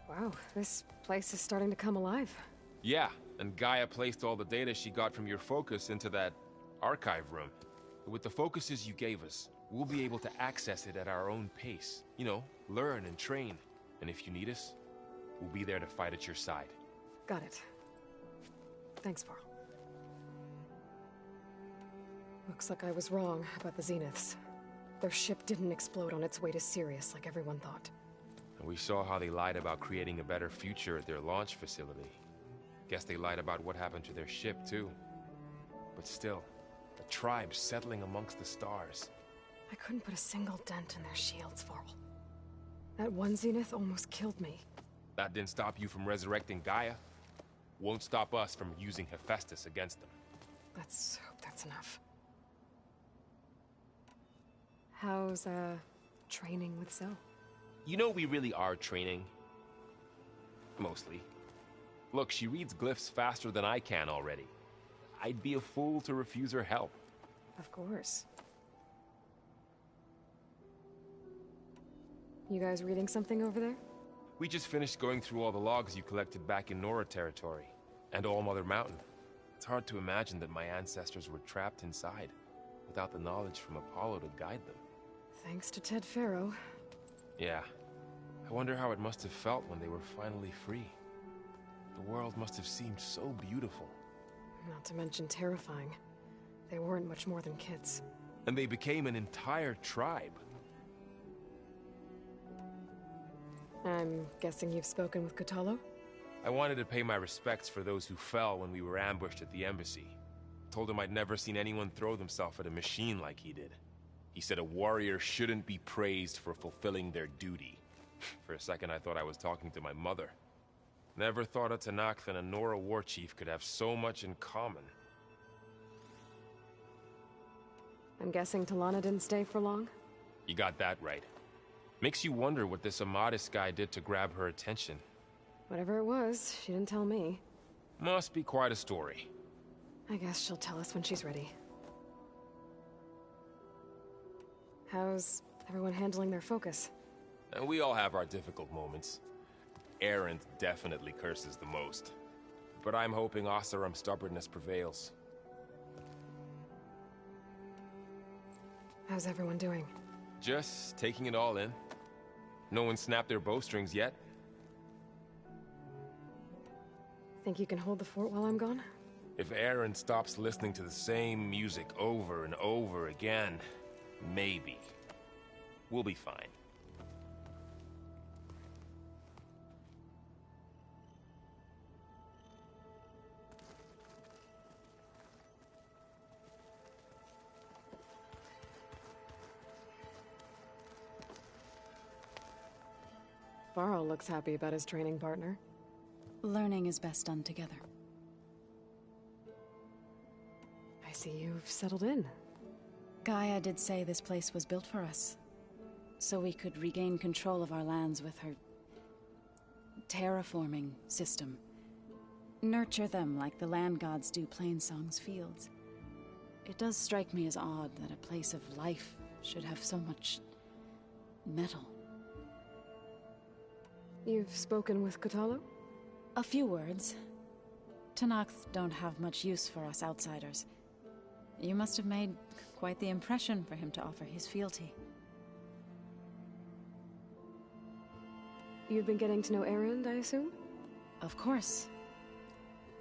Wow, this place is starting to come alive. Yeah, and Gaia placed all the data she got from your focus into that archive room. With the focuses you gave us, we'll be able to access it at our own pace. You know, learn and train. And if you need us, we'll be there to fight at your side. Got it. Thanks, Varl. Looks like I was wrong about the Zeniths. Their ship didn't explode on its way to Sirius like everyone thought. And we saw how they lied about creating a better future at their launch facility. Guess they lied about what happened to their ship, too. But still, a tribe settling amongst the stars. I couldn't put a single dent in their shields, Varl. That one Zenith almost killed me. That didn't stop you from resurrecting Gaia. Won't stop us from using Hephaestus against them. Let's hope that's enough. How's, training with Zoe? You know we really are training. Mostly. Look, she reads glyphs faster than I can already. I'd be a fool to refuse her help. Of course. You guys reading something over there? We just finished going through all the logs you collected back in Nora territory, and All Mother Mountain. It's hard to imagine that my ancestors were trapped inside, without the knowledge from Apollo to guide them. Thanks to Ted Faro. Yeah. I wonder how it must have felt when they were finally free. The world must have seemed so beautiful. Not to mention terrifying. They weren't much more than kids. And they became an entire tribe. I'm guessing you've spoken with Kotallo? I wanted to pay my respects for those who fell when we were ambushed at the embassy. Told him I'd never seen anyone throw themselves at a machine like he did. He said a warrior shouldn't be praised for fulfilling their duty. For a second I thought I was talking to my mother. Never thought a Tanakh and a Nora war chief could have so much in common. I'm guessing Talana didn't stay for long? You got that right. Makes you wonder what this Amadis guy did to grab her attention. Whatever it was, she didn't tell me. Must be quite a story. I guess she'll tell us when she's ready. How's everyone handling their focus? And we all have our difficult moments. Erend definitely curses the most. But I'm hoping Oseram's stubbornness prevails. How's everyone doing? Just taking it all in. No one snapped their bowstrings yet. Think you can hold the fort while I'm gone? If Erend stops listening to the same music over and over again, maybe. We'll be fine. Varl looks happy about his training partner. Learning is best done together. I see you've settled in. Gaia did say this place was built for us, so we could regain control of our lands with her terraforming system. Nurture them like the land gods do Plainsong's fields. It does strike me as odd that a place of life should have so much metal. You've spoken with Kotallo? A few words. Tanakh don't have much use for us outsiders. You must have made quite the impression for him to offer his fealty. You've been getting to know Erend, I assume? Of course.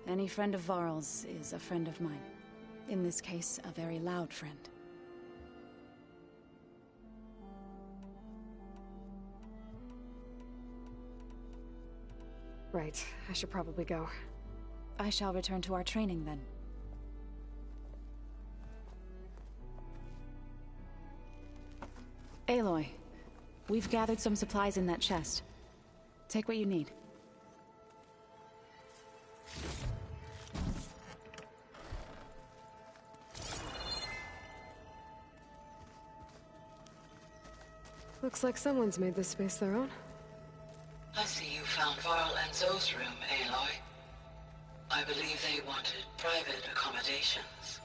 Any friend of Varl's is a friend of mine. In this case, a very loud friend. Right, I should probably go. I shall return to our training then. Aloy, we've gathered some supplies in that chest. Take what you need. Looks like someone's made this space their own. I see you found Varl and Zoe's room, Aloy. I believe they wanted private accommodations.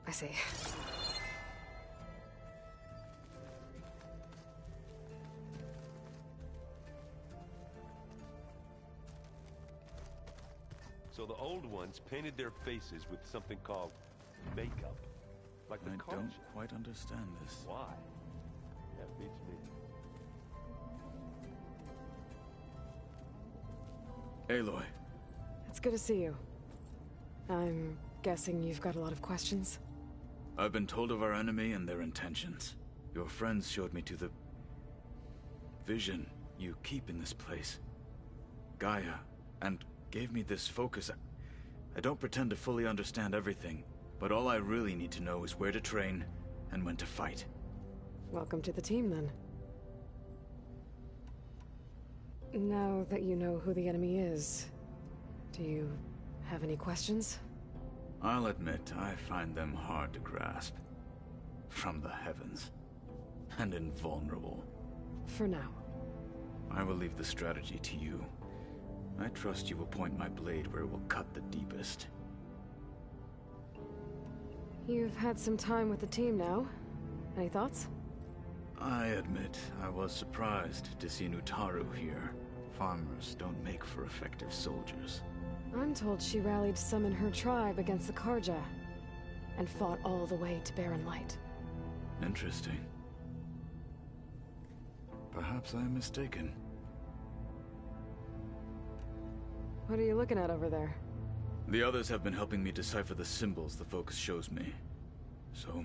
I see. So the old ones painted their faces with something called makeup. Like the I culture. don't quite understand this. Why? That beats me. Aloy, It's good to see you. I'm guessing you've got a lot of questions? I've been told of our enemy and their intentions. Your friends showed me to the vision you keep in this place, Gaia, and gave me this focus. I don't pretend to fully understand everything, but all I really need to know is where to train and when to fight. Welcome to the team, then. Now that you know who the enemy is, do you have any questions? I'll admit, I find them hard to grasp. From the heavens. And invulnerable. For now. I will leave the strategy to you. I trust you will point my blade where it will cut the deepest. You've had some time with the team now. Any thoughts? I admit, I was surprised to see Nutaru here. Farmers don't make for effective soldiers. I'm told she rallied some in her tribe against the Karja, and fought all the way to Barren Light. Interesting. Perhaps I am mistaken. What are you looking at over there? The others have been helping me decipher the symbols the focus shows me. So,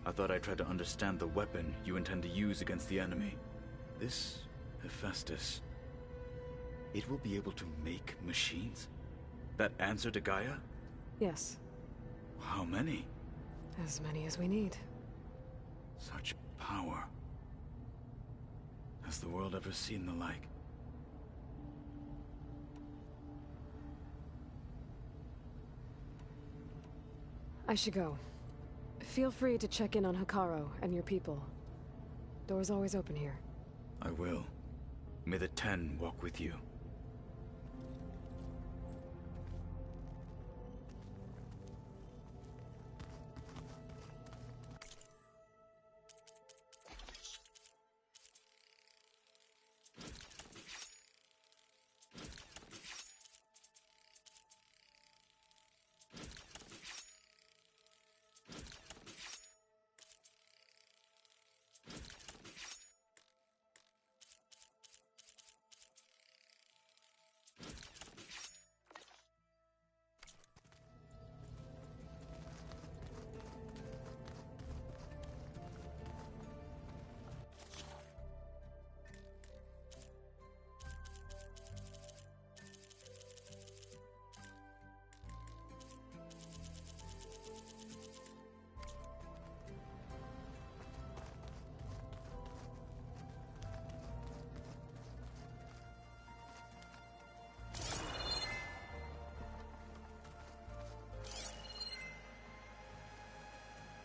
I thought I'd try to understand the weapon you intend to use against the enemy. This Hephaestus, it will be able to make machines? That answer to Gaia? Yes, How many? as many as we need. Such power. Has the world ever seen the like? I should go. Feel free to check in on Hikaru and your people. Door's always open here. I will. May the Ten walk with you.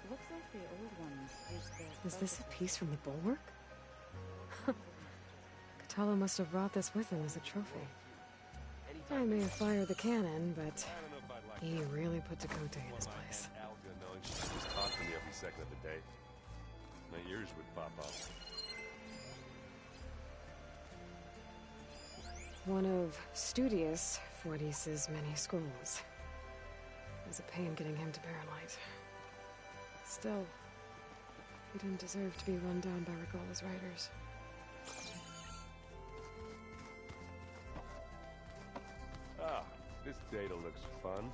Looks like the old ones used their Is this a piece from the bulwark? Katala must have brought this with him as a trophy. I may have fired the cannon, but he really put Dakota in his place. Alga knowing she could just talk to me every second of the day. My ears would pop up. One of Studious Fortis's many scrolls. It was a pain getting him to Barren Light. Still, he didn't deserve to be run down by Regalla's riders. Ah, this data looks fun.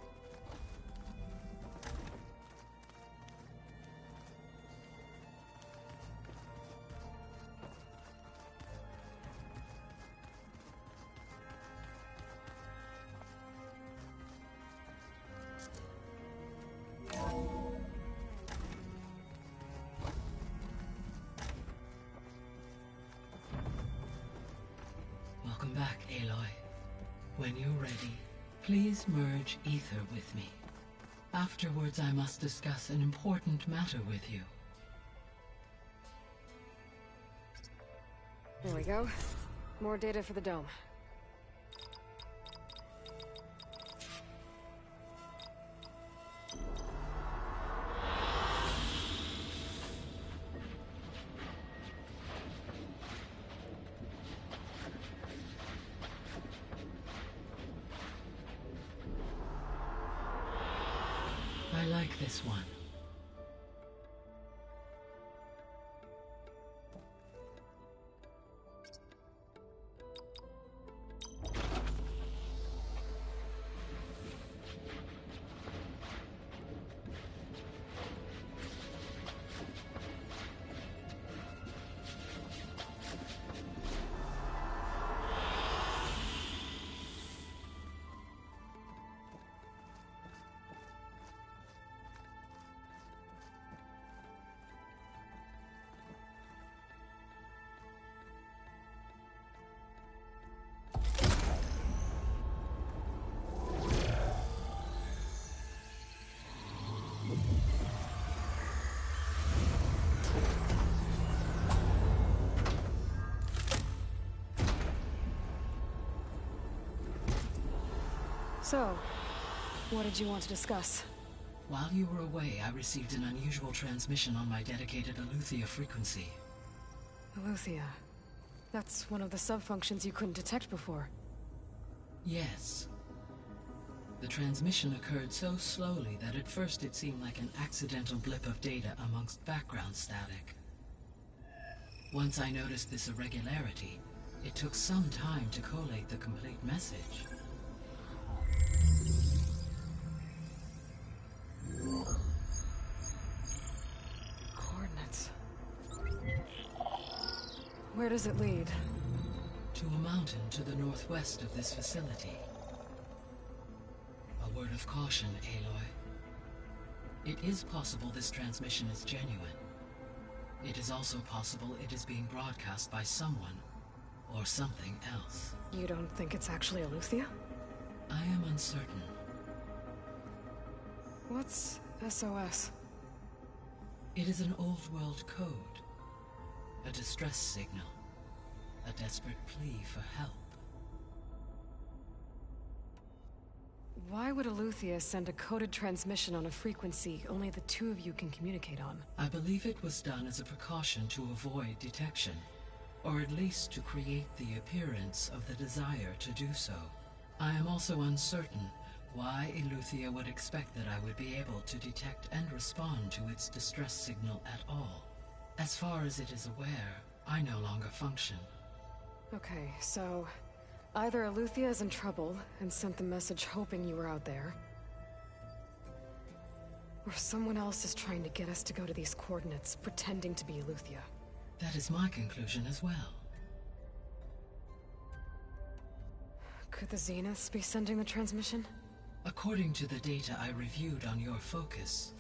Welcome back, Aloy. When you're ready, please merge ether with me. Afterwards, I must discuss an important matter with you. There we go. More data for the dome. like this one. So, what did you want to discuss? While you were away, I received an unusual transmission on my dedicated Aletheia frequency. Aletheia. That's one of the sub-functions you couldn't detect before. Yes. The transmission occurred so slowly that at first it seemed like an accidental blip of data amongst background static. Once I noticed this irregularity, it took some time to collate the complete message. Coordinates. Where does it lead? To a mountain to the northwest of this facility. A word of caution, Aloy. It is possible this transmission is genuine. It is also possible it is being broadcast by someone or something else. You don't think it's actually Aletheia? I am uncertain. What's SOS? It is an old world code. A distress signal. A desperate plea for help. Why would Aletheia send a coded transmission on a frequency only the two of you can communicate on? I believe it was done as a precaution to avoid detection, or at least to create the appearance of the desire to do so. I am also uncertain why Aletheia would expect that I would be able to detect and respond to its distress signal at all. As far as it is aware, I no longer function. Okay, so either Aletheia is in trouble and sent the message hoping you were out there, or someone else is trying to get us to go to these coordinates, pretending to be Aletheia. That is my conclusion as well. Could the Zeniths be sending the transmission? According to the data I reviewed on your focus,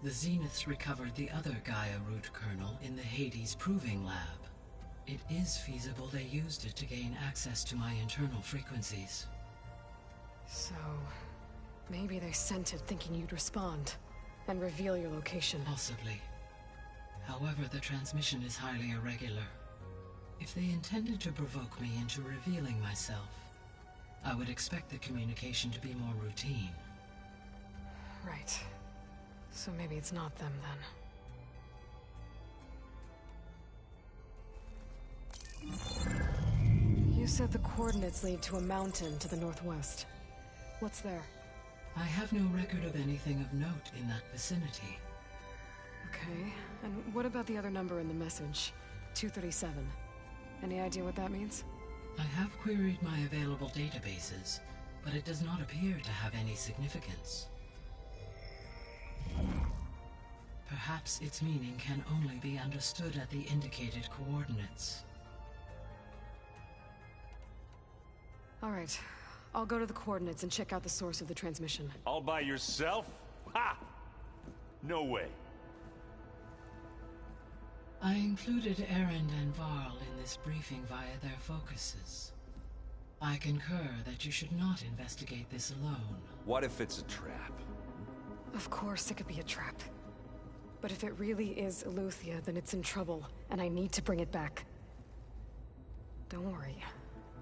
the Zeniths recovered the other Gaia root kernel in the Hades Proving Lab. It is feasible they used it to gain access to my internal frequencies. So, maybe they sent it thinking you'd respond and reveal your location. Possibly. However, the transmission is highly irregular. If they intended to provoke me into revealing myself, I would expect the communication to be more routine. Right. So maybe it's not them then. You said the coordinates lead to a mountain to the northwest. What's there? I have no record of anything of note in that vicinity. Okay, and what about the other number in the message? 237. Any idea what that means? I have queried my available databases, but it does not appear to have any significance. Perhaps its meaning can only be understood at the indicated coordinates. All right, I'll go to the coordinates and check out the source of the transmission. All by yourself? Ha! No way. I included Erend and Varl in this briefing via their focuses. I concur that you should not investigate this alone. What if it's a trap? Of course it could be a trap. But if it really is Aletheia, then it's in trouble, and I need to bring it back. Don't worry.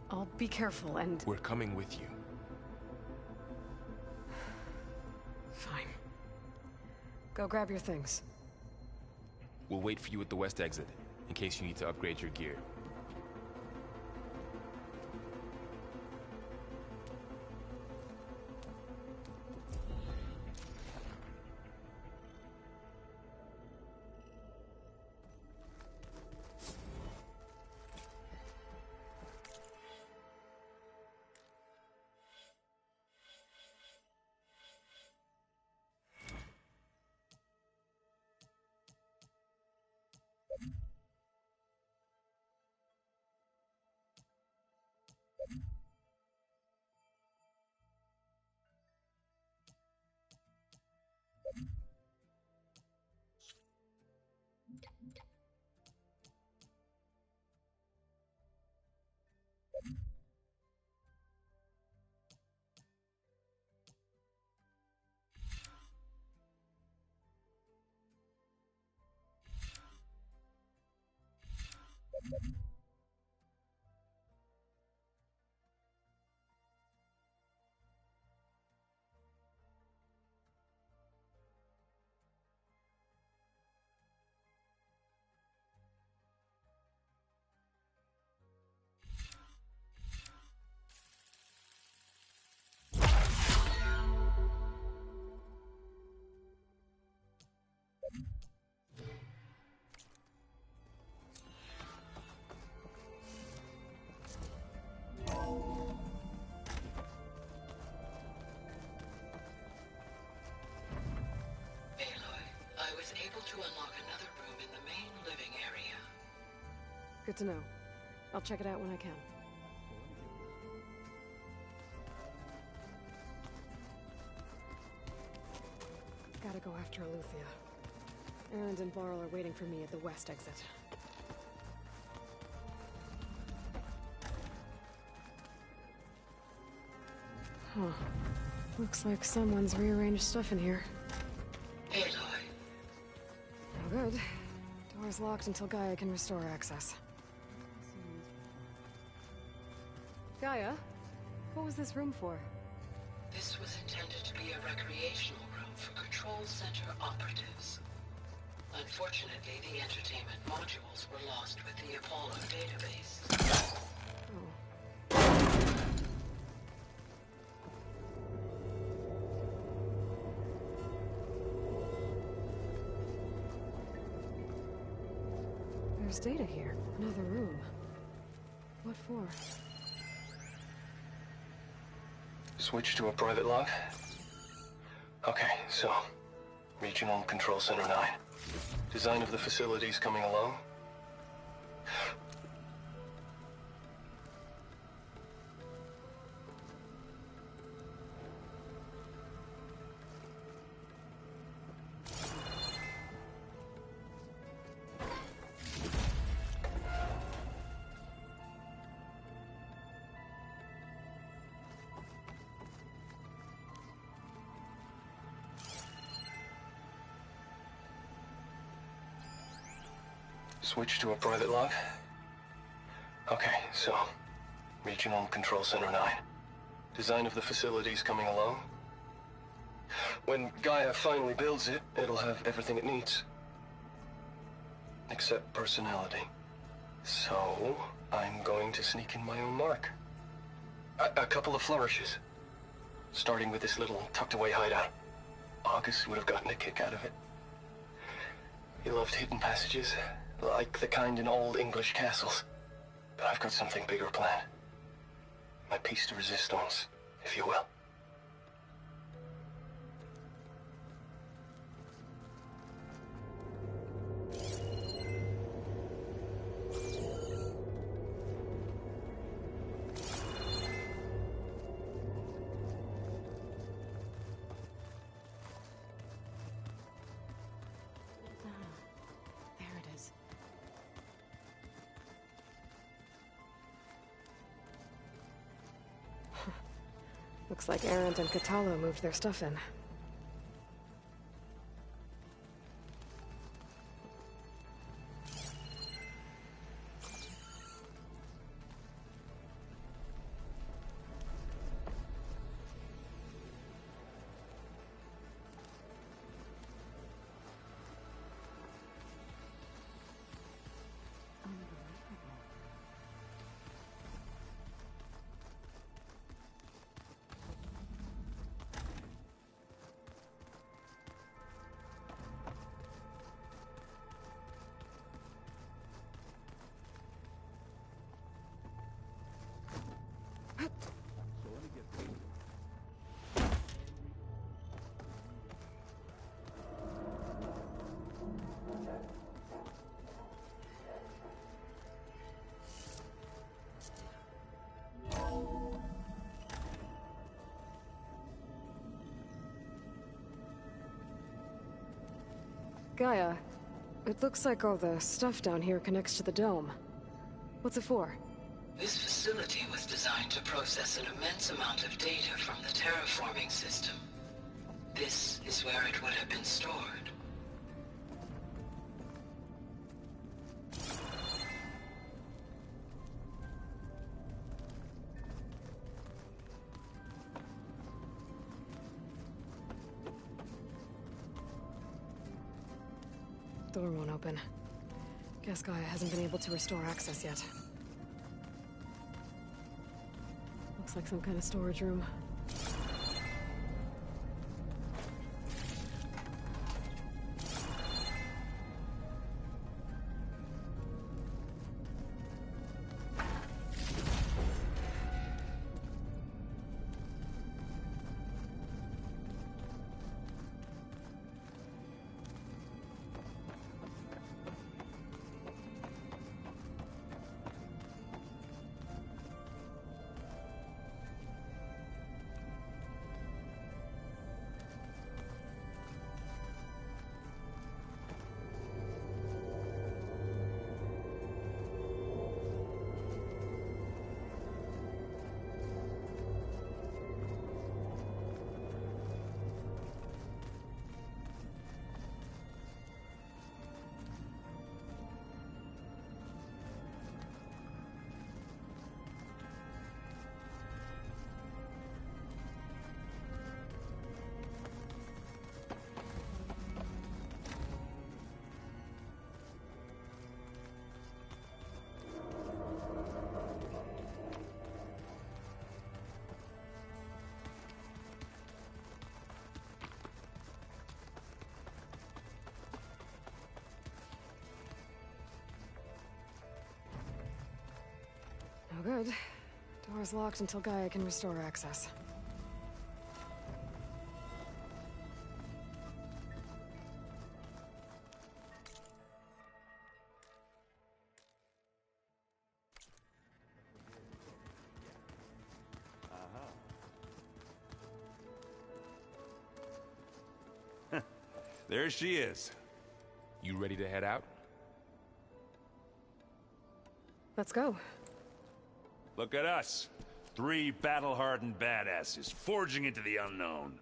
I'll be careful and... We're coming with you. Fine. Go grab your things. We'll wait for you at the west exit, in case you need to upgrade your gear. Good to know. I'll check it out when I can. Gotta go after Eleuthia. Erend and Barl are waiting for me at the west exit. Huh. Looks like someone's rearranged stuff in here. Aloy. No good. Door's locked until Gaia can restore access. Gaia? What was this room for? This was intended to be a recreational room for Control Center operatives. Unfortunately, the entertainment modules were lost with the Apollo database. Oh. There's data here. Another room. What for? Switch to a private log? Okay, so... Regional Control Center 9. Design of the facilities coming along? Switch to a private log? Okay, so... Regional Control Center 9. Design of the facilities coming along? When Gaia finally builds it, it'll have everything it needs. Except personality. So, I'm going to sneak in my own mark. A couple of flourishes. Starting with this little tucked-away hideout. August would have gotten a kick out of it. He loved hidden passages. Like the kind in old English castles. But I've got something bigger planned. My piece de resistance, if you will. Looks like Erend and Katalo moved their stuff in. Gaia, it looks like all the stuff down here connects to the dome. What's it for? This facility was designed to process an immense amount of data from the terraforming system. This is where it would have been stored. door won't open. Guess Gaia hasn't been able to restore access yet. Looks like some kind of storage room. No good. Door's locked until Gaia can restore access. There she is. You ready to head out? Let's go. Look at us. 3 battle-hardened badasses forging into the unknown.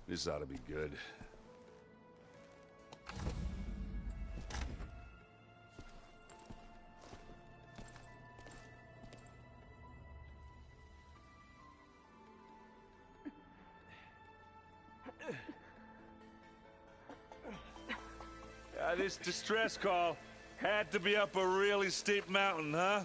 This ought to be good. This distress call had to be up a really steep mountain, huh?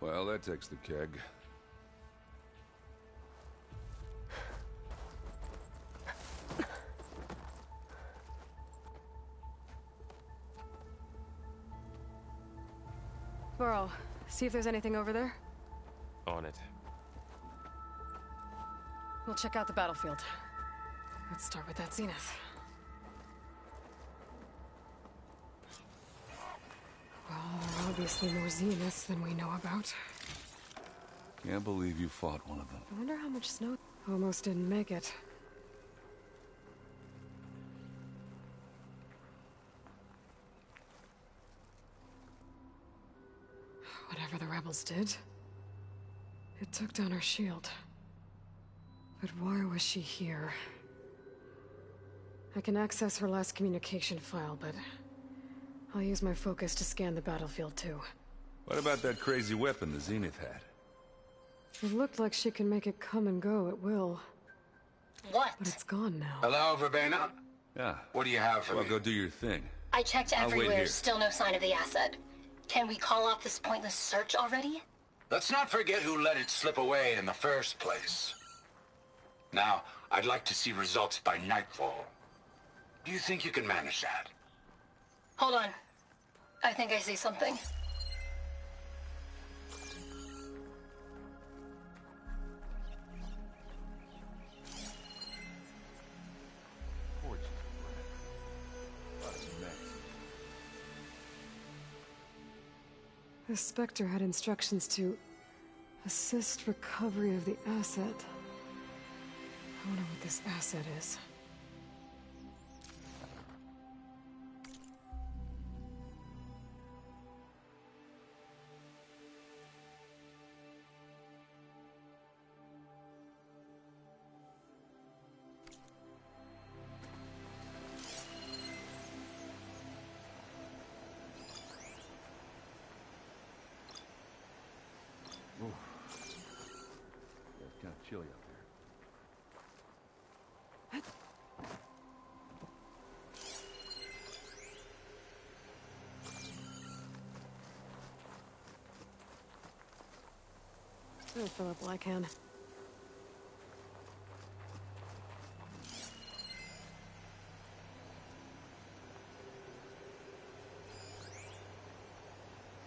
Well, that takes the keg. Burrow, see if there's anything over there. On it. We'll check out the battlefield. Let's start with that zenith. Well, there are obviously more zeniths than we know about. Can't believe you fought one of them. I wonder how much snow almost didn't make it. Whatever the rebels did, it took down her shield. But why was she here? I can access her last communication file, but I'll use my focus to scan the battlefield too. What about that crazy weapon the Zenith had? It looked like she can make it come and go at will. What? But it's gone now. Hello, Verbena? Yeah. What do you have for Well, me? go do your thing. I checked I'll wait everywhere, here. still no sign of the asset. Can we call off this pointless search already? Let's not forget who let it slip away in the first place. Now, I'd like to see results by nightfall. Do you think you can manage that? Hold on. I think I see something. The Spectre had instructions to assist recovery of the asset. I wonder what this asset is. It's kind of chilly up here. I'll fill up while I can.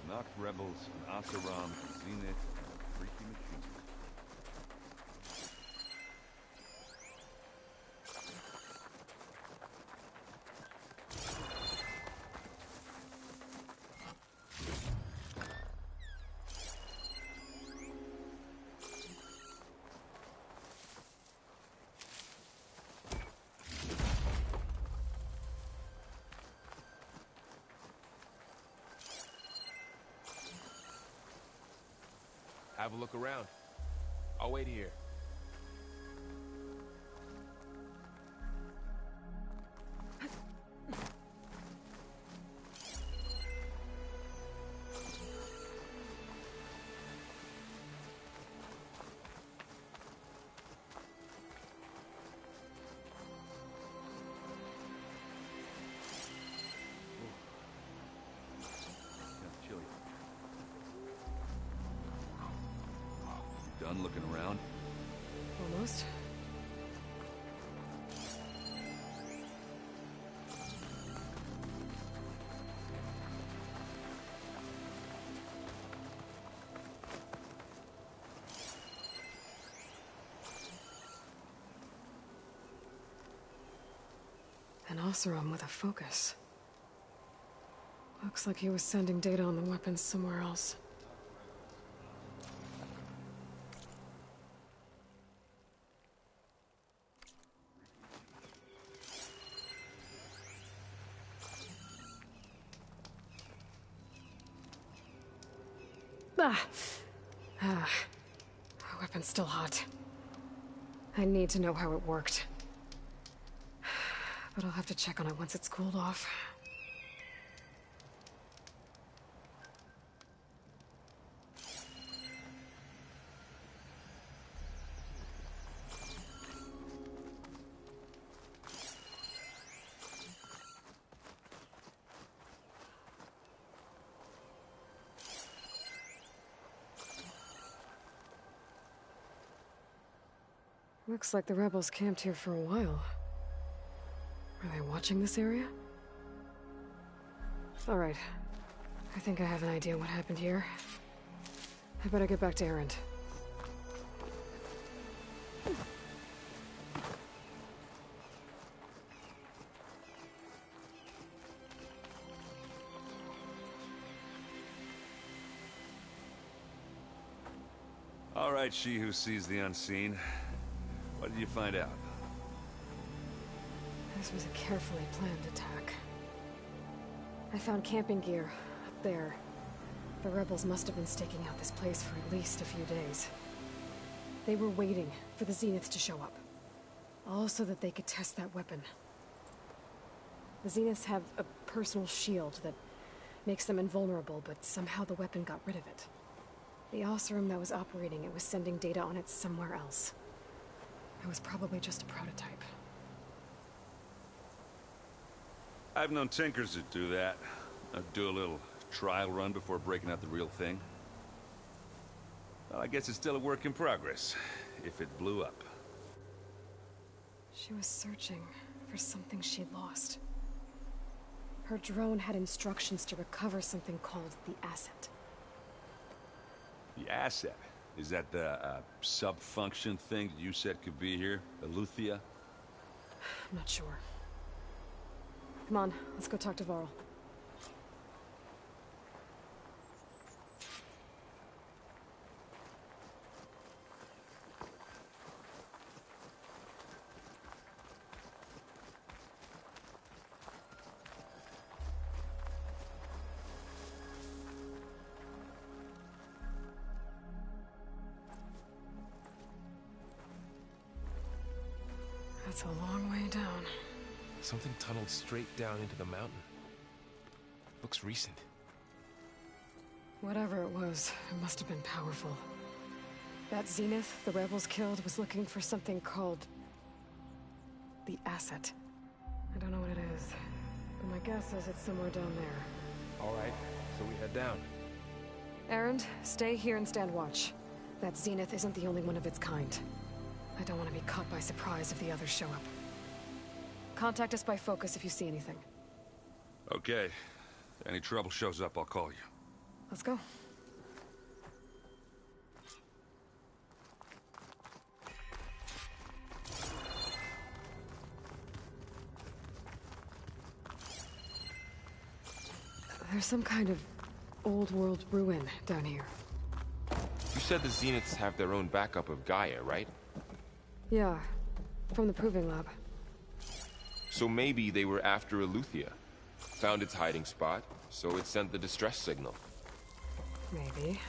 Nox rebels, an Asaram, Zenith, and a freaky machine. Have a look around. I'll wait here. Done looking around? Almost. An Oseram with a focus. Looks like he was sending data on the weapons somewhere else. The weapon's still hot. I need to know how it worked. But I'll have to check on it once it's cooled off. Looks like the rebels camped here for a while. Are they watching this area? All right. I think I have an idea what happened here. I better get back to Erend. All right, she who sees the unseen. What did you find out? This was a carefully planned attack. I found camping gear up there. The rebels must have been staking out this place for at least a few days. They were waiting for the Zeniths to show up. All so that they could test that weapon. The Zeniths have a personal shield that makes them invulnerable, but somehow the weapon got rid of it. The Oseram that was operating it was sending data on it somewhere else. It was probably just a prototype. I've known tinkers that do that. I'd do a little trial run before breaking out the real thing. Well, I guess it's still a work in progress, if it blew up. She was searching for something she'd lost. Her drone had instructions to recover something called the asset. The asset? Is that the sub-function thing that you said could be here? Eleuthia? I'm not sure. Come on, let's go talk to Varl. That's a long way down. Something tunneled straight down into the mountain. Looks recent. Whatever it was, it must have been powerful. That Zenith the rebels killed was looking for something called the asset. I don't know what it is, but my guess is it's somewhere down there. All right, so we head down. Erend, stay here and stand watch. That Zenith isn't the only one of its kind. I don't want to be caught by surprise if the others show up. Contact us by focus if you see anything. Okay. If any trouble shows up, I'll call you. Let's go. There's some kind of old world ruin down here. You said the Zeniths have their own backup of Gaia, right? Yeah, from the proving lab. So maybe they were after Eleuthia. Found its hiding spot, so it sent the distress signal. Maybe.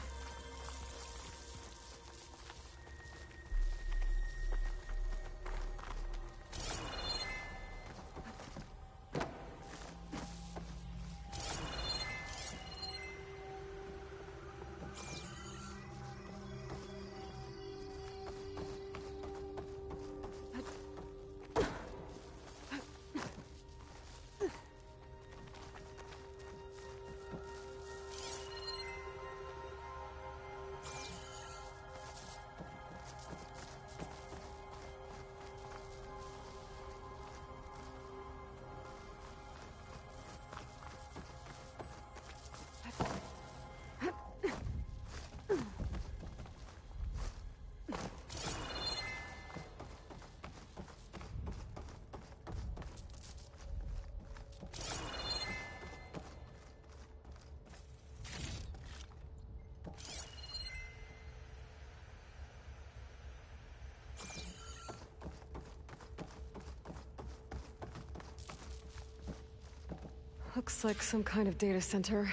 Looks like some kind of data center.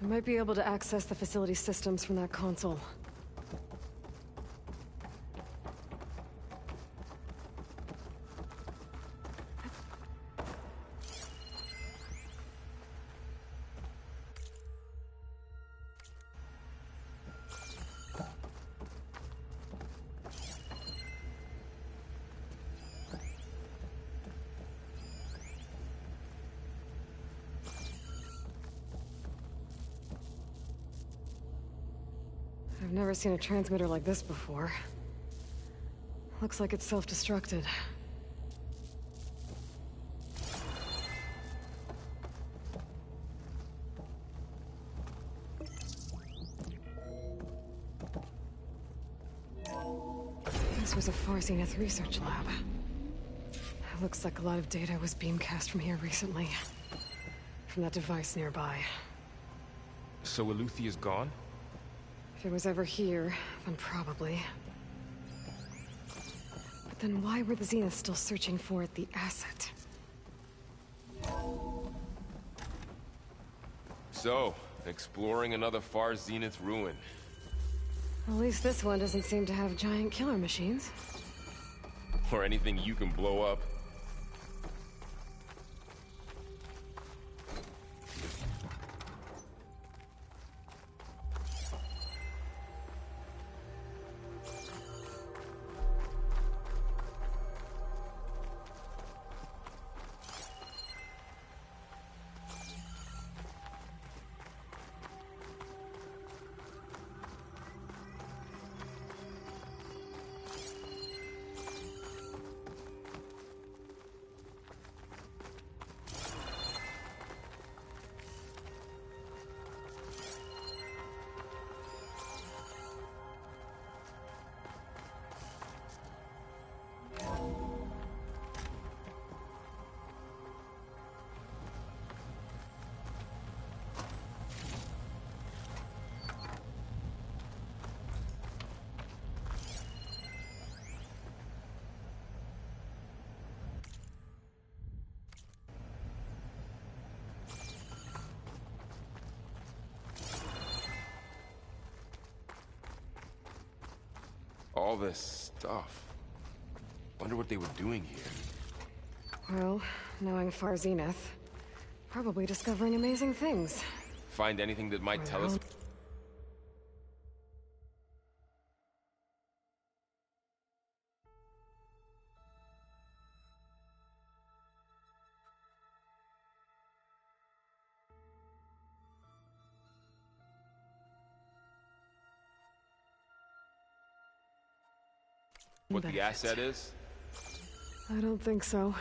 I might be able to access the facility systems from that console. I've never seen a transmitter like this before. Looks like it's self-destructed. This was a Far Zenith research lab. It looks like a lot of data was beamcast from here recently. From that device nearby. So Eleuthia's gone? If it was ever here, then probably. But then why were the Zeniths still searching for the asset? So, exploring another Far Zenith ruin. At least this one doesn't seem to have giant killer machines. Or anything you can blow up. all this stuff. Wonder what they were doing here. Well, knowing Far Zenith, probably discovering amazing things. Find anything that might tell us? What the asset is? I don't think so.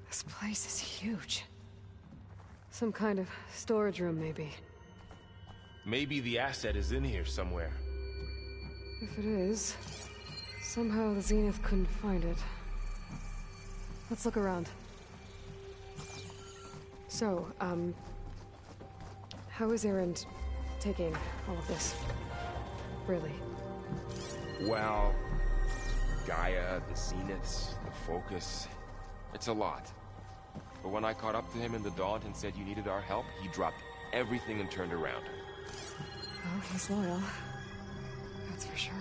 This place is huge. Some kind of storage room, maybe. Maybe the asset is in here somewhere. If it is, somehow the Zenith couldn't find it. Let's look around. So, how is Erend taking all of this? Really? Well, Gaia, the Zeniths, the Focus. It's a lot. But when I caught up to him in the Daunt and said you needed our help, he dropped everything and turned around. Well, he's loyal. That's for sure.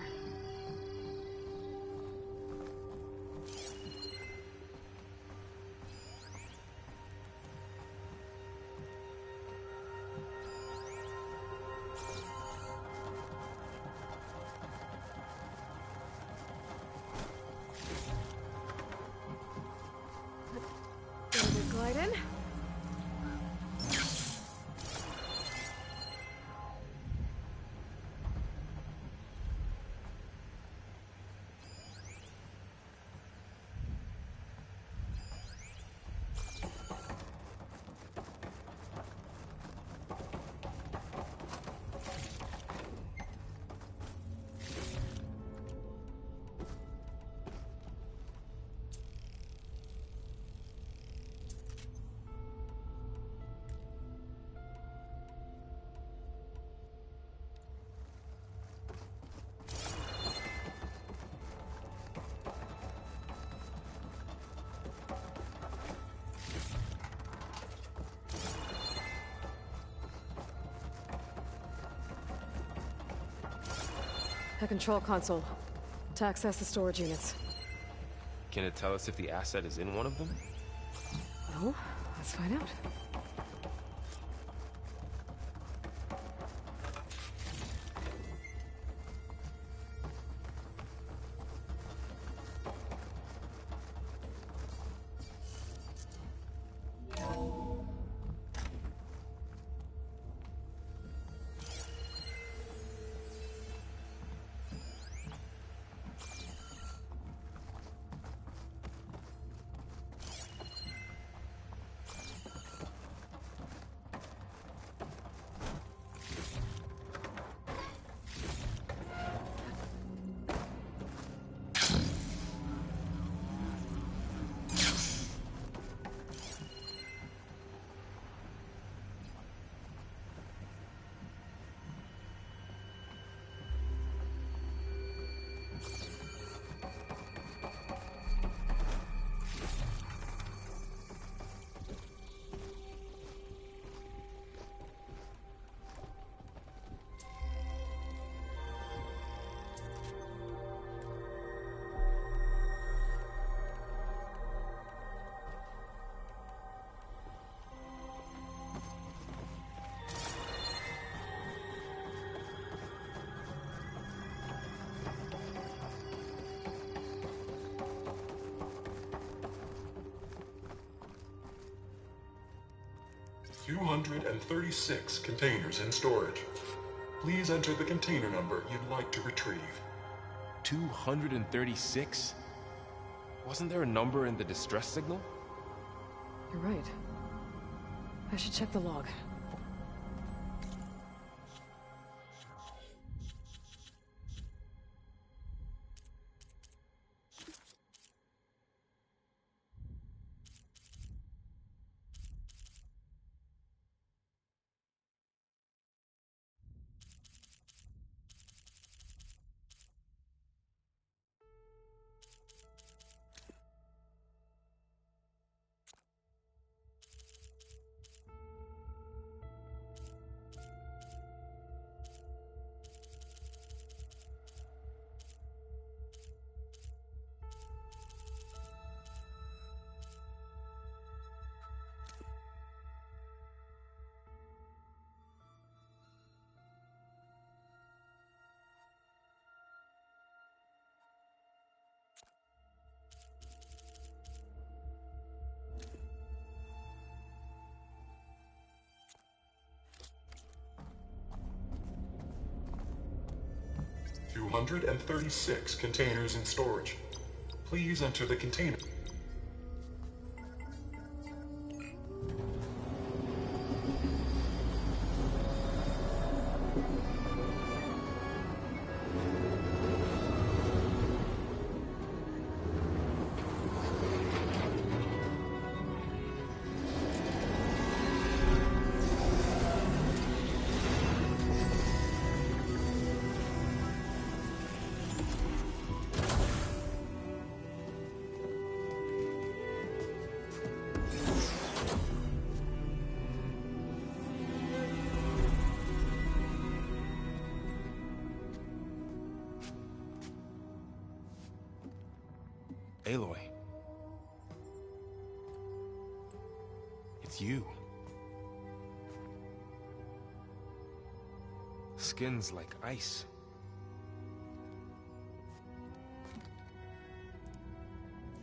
Glide in. A control console to access the storage units. Can it tell us if the asset is in one of them? Well, let's find out. $236 containers in storage. Please enter the container number you'd like to retrieve. 236? Wasn't there a number in the distress signal? You're right. I should check the log. $236 containers in storage. Please enter the container. Aloy. It's you. Skin's like ice.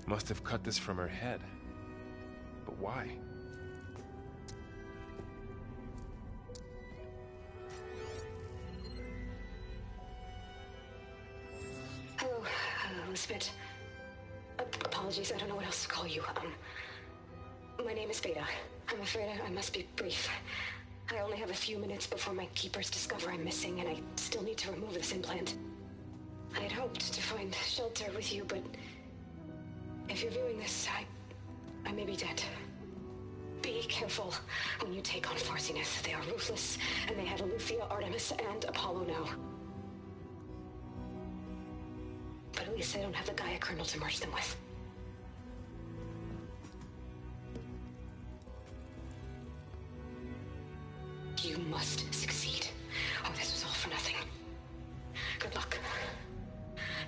Must have cut this from her head. But why? Hello, Elizabeth. Apologies, I don't know what else to call you. My name is Beta. I'm afraid I must be brief. I only have a few minutes before my keepers discover I'm missing, and I still need to remove this implant. I had hoped to find shelter with you, but if you're viewing this, I may be dead. Be careful when you take on Farsiness. They are ruthless, and they have Eleuthia, Artemis, and Apollo now. But at least I don't have the Gaia kernel to merge them with. You must succeed, or this was all for nothing. Good luck.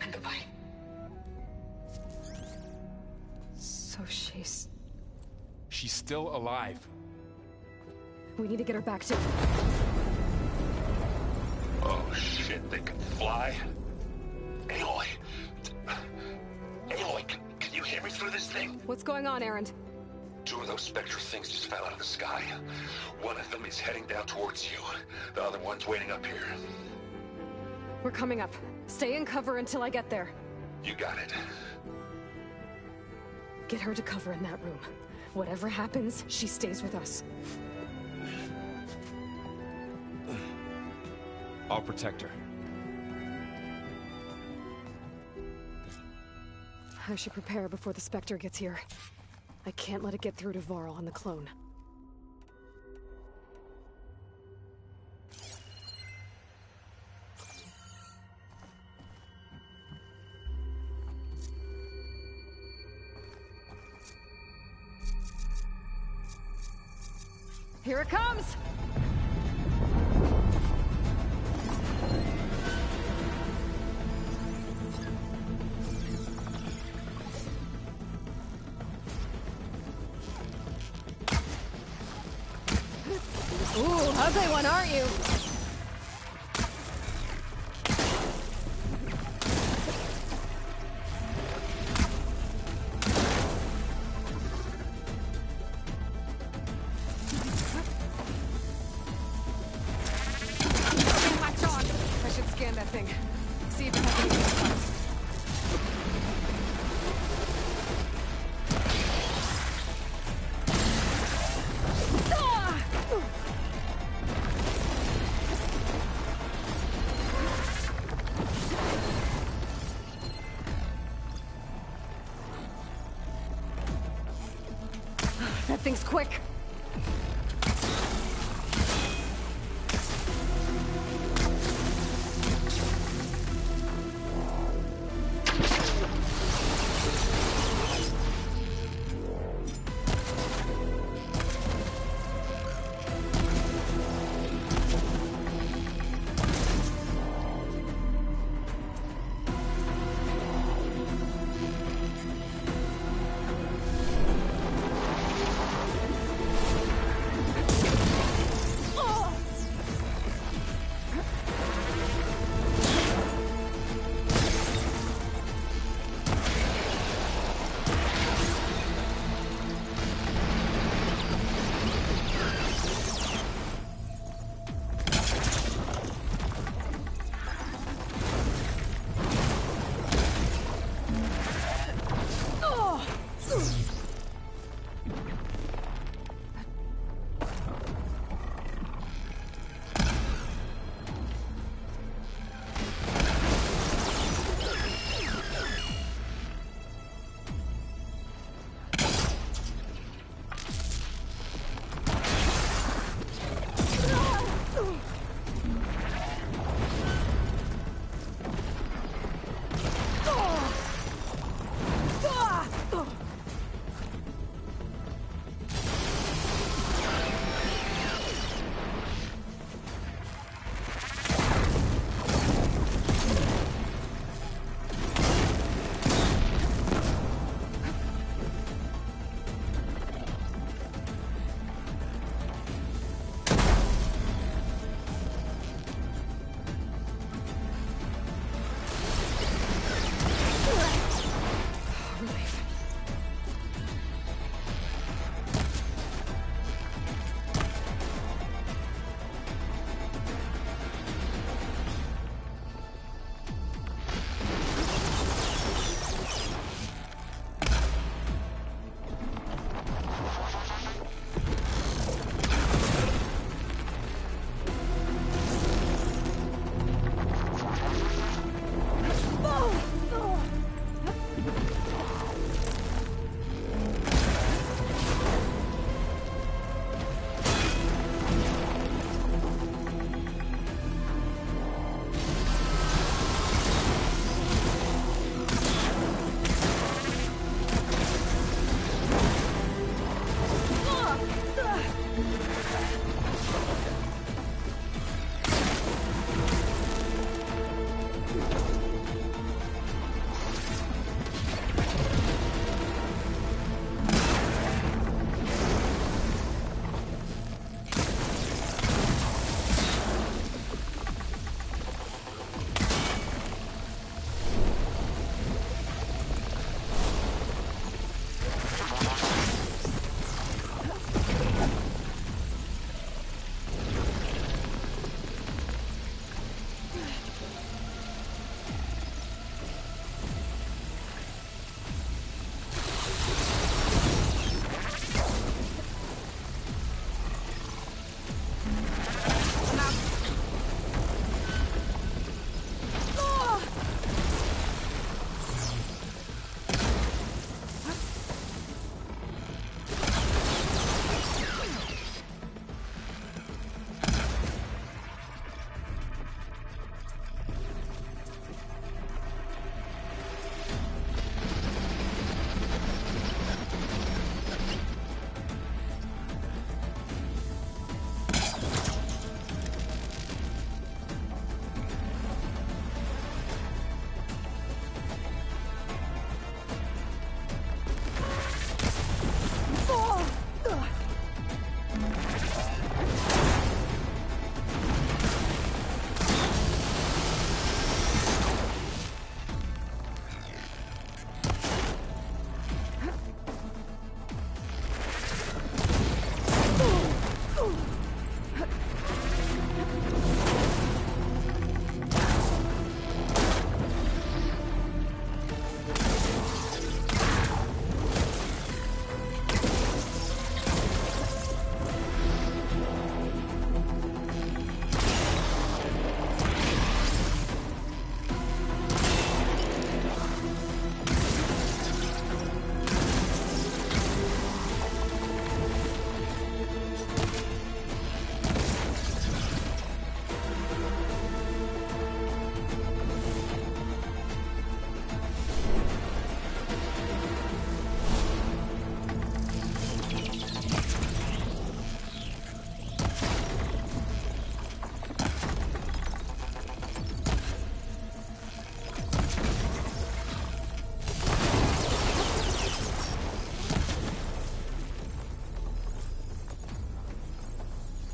And goodbye. So she's still alive. We need to get her back to... Oh shit, they can fly? Aloy! Aloy, can you hear me through this thing? What's going on, Erend? Two of those spectral things just fell out of the sky. One of them is heading down towards you. The other one's waiting up here. We're coming up. Stay in cover until I get there. You got it. Get her to cover in that room. Whatever happens, she stays with us. I'll protect her. I should prepare before the Spectre gets here. I can't let it get through to Varl and the clone. Here it comes! Ooh, ugly one, aren't you? That thing's quick.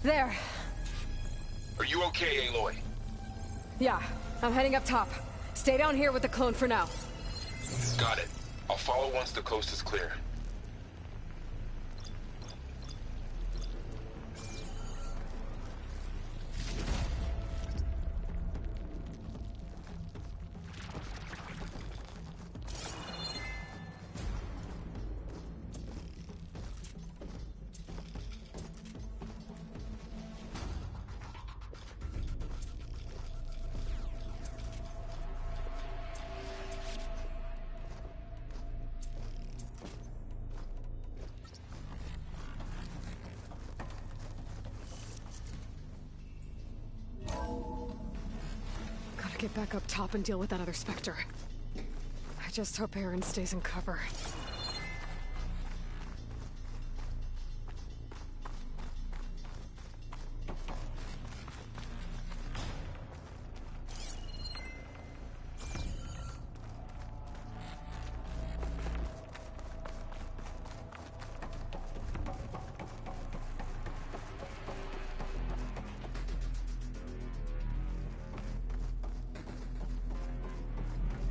There. Are you okay, Aloy? Yeah, I'm heading up top. Stay down here with the clone for now. Got it. I'll follow once the coast is clear. Gotta get back up top and deal with that other Spectre. I just hope Aaron stays in cover.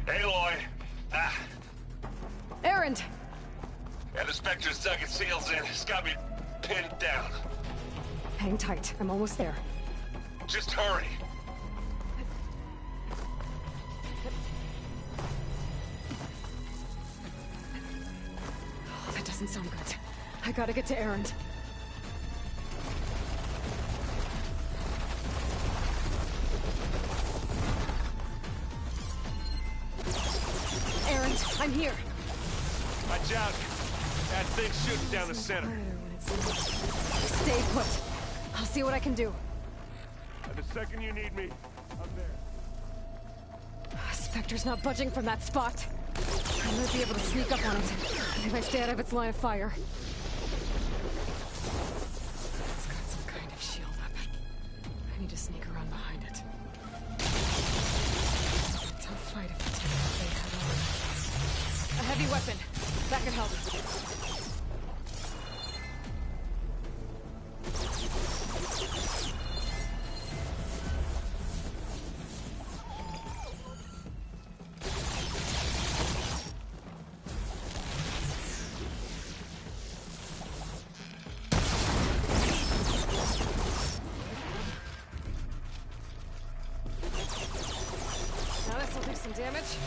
Aloy! Aaron! Yeah, the Spectre's dug its sails in. It's got me pinned down. Hang tight. I'm almost there. Just hurry. Oh, that doesn't sound good. I gotta get to Aaron. Aaron, I'm here. Watch out! That thing's shooting down the center. Stay put. I'll see what I can do. And the second you need me, I'm there. Spectre's not budging from that spot. I might be able to sneak up on it if I stay out of its line of fire. It's got some kind of shield up. I need to sneak around behind it. Tough fight if I take it they head on. A heavy weapon. That could help. Now this'll do some damage.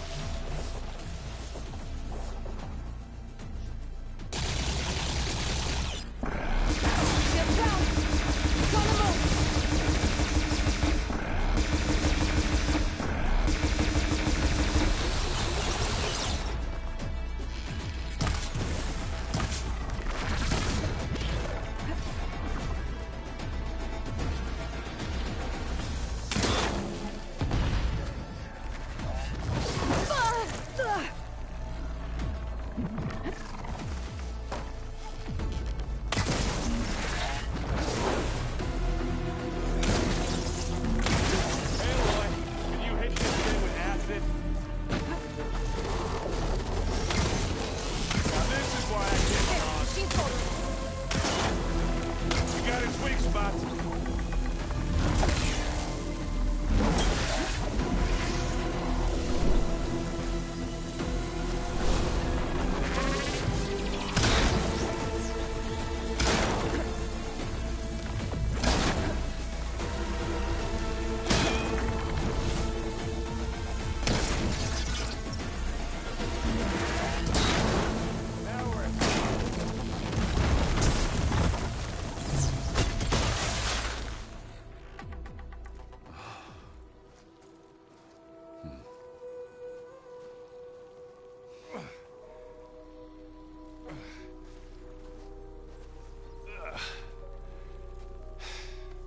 Shield down! It's on the move! Aloy, can you hit this thing with acid? Now this is why I get on. She's holding. We got his weak spots. Now we're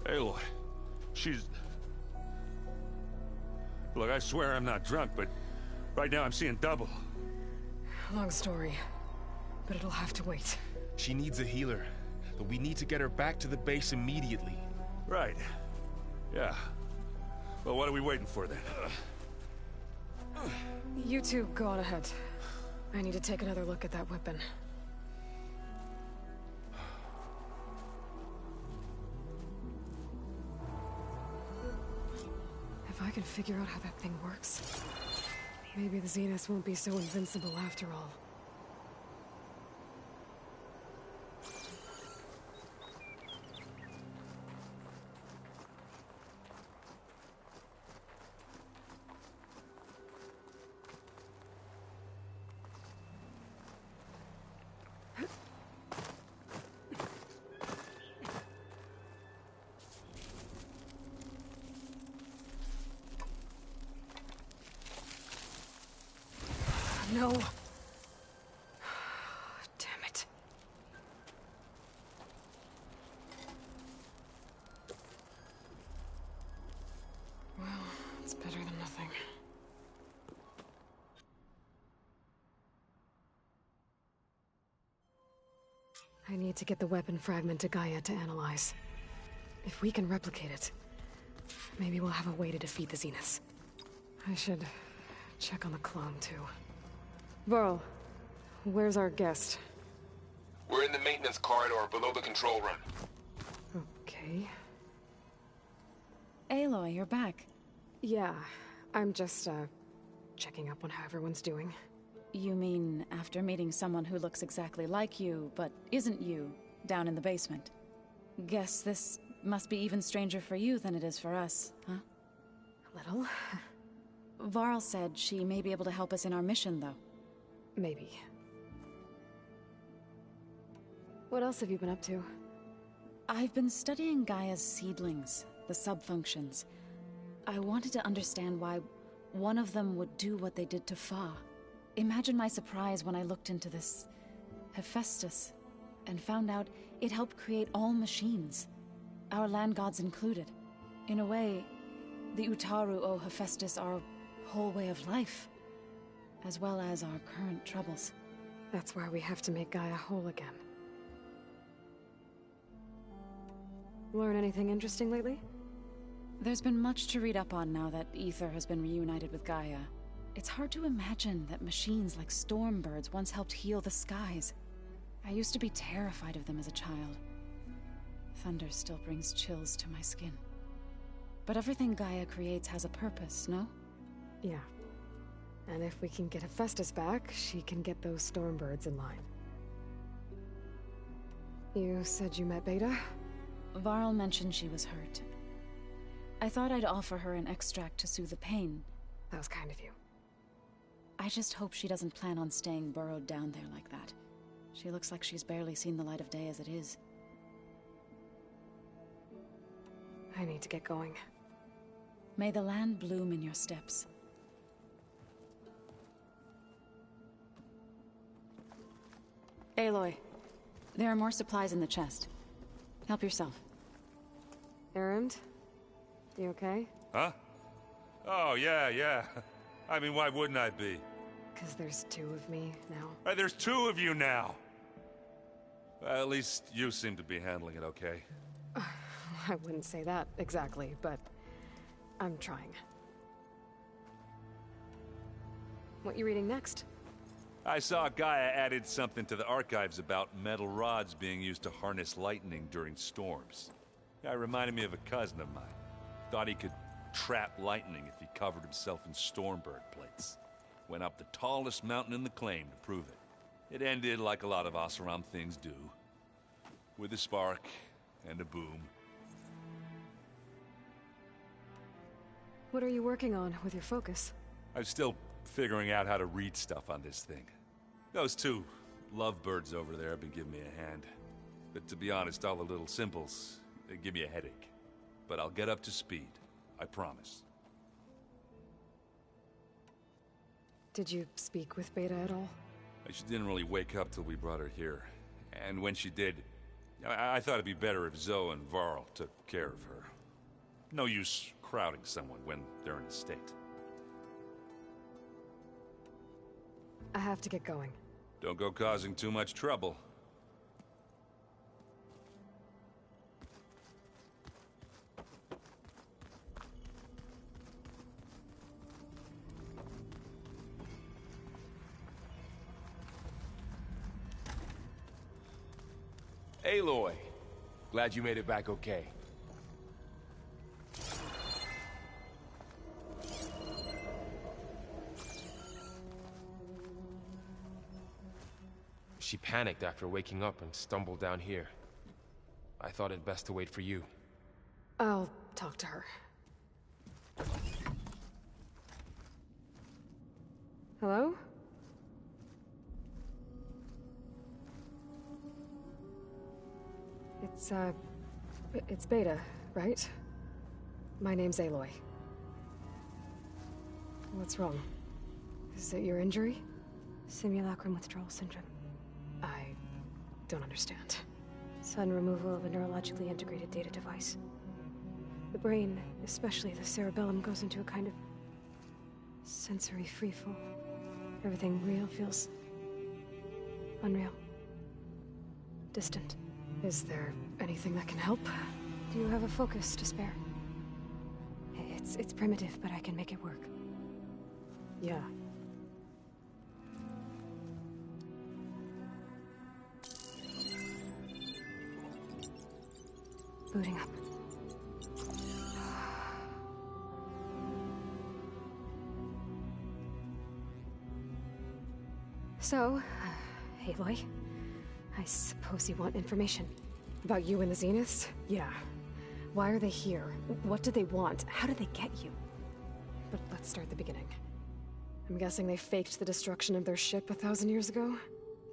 Aloy, she's... Look, I swear I'm not drunk, but right now I'm seeing double. Long story, but it'll have to wait. She needs a healer, but we need to get her back to the base immediately. Right. Yeah. Well, what are we waiting for then? You two go on ahead. I need to take another look at that weapon. I can figure out how that thing works, maybe the Zeniths won't be so invincible after all. No. Damn it. Well, it's better than nothing. I need to get the weapon fragment to Gaia to analyze. If we can replicate it, maybe we'll have a way to defeat the Zeniths. I should check on the clone, too. Varl, where's our guest? We're in the maintenance corridor below the control room. Okay. Aloy, you're back. Yeah, I'm just, checking up on how everyone's doing. You mean after meeting someone who looks exactly like you, but isn't you, down in the basement? Guess this must be even stranger for you than it is for us, huh? A little. Varl said she may be able to help us in our mission, though. Maybe. What else have you been up to? I've been studying Gaia's seedlings, the subfunctions. I wanted to understand why one of them would do what they did to Fa. Imagine my surprise when I looked into this Hephaestus and found out it helped create all machines, our land gods included. In a way, the Utaru owe Hephaestus our whole way of life, as well as our current troubles. That's why we have to make Gaia whole again. Learn anything interesting lately? There's been much to read up on now that Ether has been reunited with Gaia. It's hard to imagine that machines like Stormbirds once helped heal the skies. I used to be terrified of them as a child. Thunder still brings chills to my skin. But everything Gaia creates has a purpose, no? Yeah. And if we can get Hephaestus back, she can get those Stormbirds in line. You said you met Beta? Varl mentioned she was hurt. I thought I'd offer her an extract to soothe the pain. That was kind of you. I just hope she doesn't plan on staying burrowed down there like that. She looks like she's barely seen the light of day as it is. I need to get going. May the land bloom in your steps. Aloy, there are more supplies in the chest. Help yourself. Erend? You okay? Huh? Oh, yeah. I mean, why wouldn't I be? 'Cause there's two of me now. There's two of you now! Well, at least you seem to be handling it okay. I wouldn't say that exactly, but I'm trying. What you reading next? I saw Gaia added something to the archives about metal rods being used to harness lightning during storms. Guy reminded me of a cousin of mine. Thought he could trap lightning if he covered himself in Stormbird plates. Went up the tallest mountain in the claim to prove it. It ended like a lot of Oseram things do. With a spark and a boom. What are you working on with your focus? I'm still figuring out how to read stuff on this thing. Those two lovebirds over there have been giving me a hand. But to be honest, all the little symbols, they give me a headache. But I'll get up to speed. I promise. Did you speak with Beta at all? She didn't really wake up till we brought her here. And when she did, I thought it'd be better if Zoe and Varl took care of her. No use crowding someone when they're in a state. I have to get going. Don't go causing too much trouble. Aloy, glad you made it back okay. She panicked after waking up and stumbled down here. I thought it best to wait for you. I'll talk to her. Hello? It's Beta, right? My name's Aloy. What's wrong? Is it your injury? Simulacrum withdrawal syndrome. I don't understand. Sudden removal of a neurologically integrated data device. The brain, especially the cerebellum, goes into a kind of sensory freefall. Everything real feels unreal. Distant. Is there anything that can help? Do you have a focus to spare? It's primitive, but I can make it work. Yeah. Booting up. So, Aloy, I suppose you want information. About you and the Zeniths? Yeah. Why are they here? What do they want? How did they get you? But let's start at the beginning. I'm guessing they faked the destruction of their ship 1,000 years ago?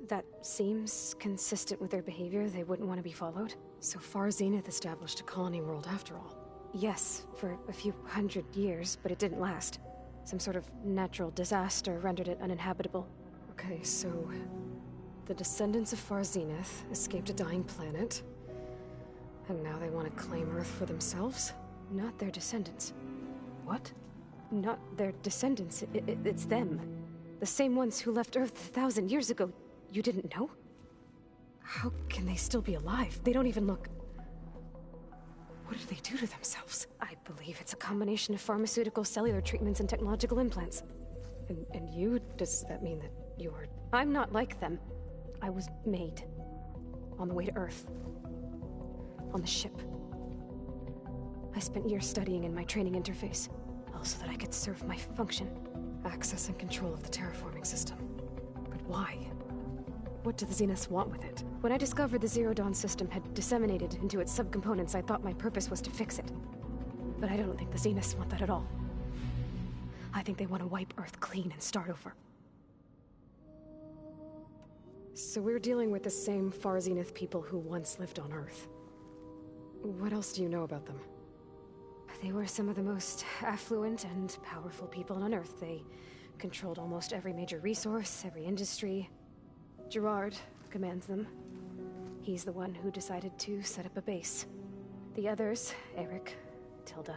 That seems consistent with their behavior. They wouldn't want to be followed. So far, Zenith established a colony world after all. Yes, for a few hundred years, but it didn't last. Some sort of natural disaster rendered it uninhabitable. Okay, so the descendants of Far Zenith escaped a dying planet, and now they want to claim Earth for themselves? Not their descendants. What? Not their descendants. It's them. The same ones who left Earth 1,000 years ago. You didn't know? How can they still be alive? They don't even look... What did they do to themselves? I believe it's a combination of pharmaceutical, cellular treatments, and technological implants. And you? Does that mean that you're... I'm not like them. I was made. On the way to Earth. On the ship. I spent years studying in my training interface, all so that I could serve my function. Access and control of the terraforming system. But why? What do the Zeniths want with it? When I discovered the Zero Dawn system had disseminated into its subcomponents, I thought my purpose was to fix it. But I don't think the Zeniths want that at all. I think they want to wipe Earth clean and start over. So we're dealing with the same Far Zenith people who once lived on Earth. What else do you know about them? They were some of the most affluent and powerful people on Earth. They controlled almost every major resource, every industry. Gerard commands them. He's the one who decided to set up a base. The others, Eric, Tilda,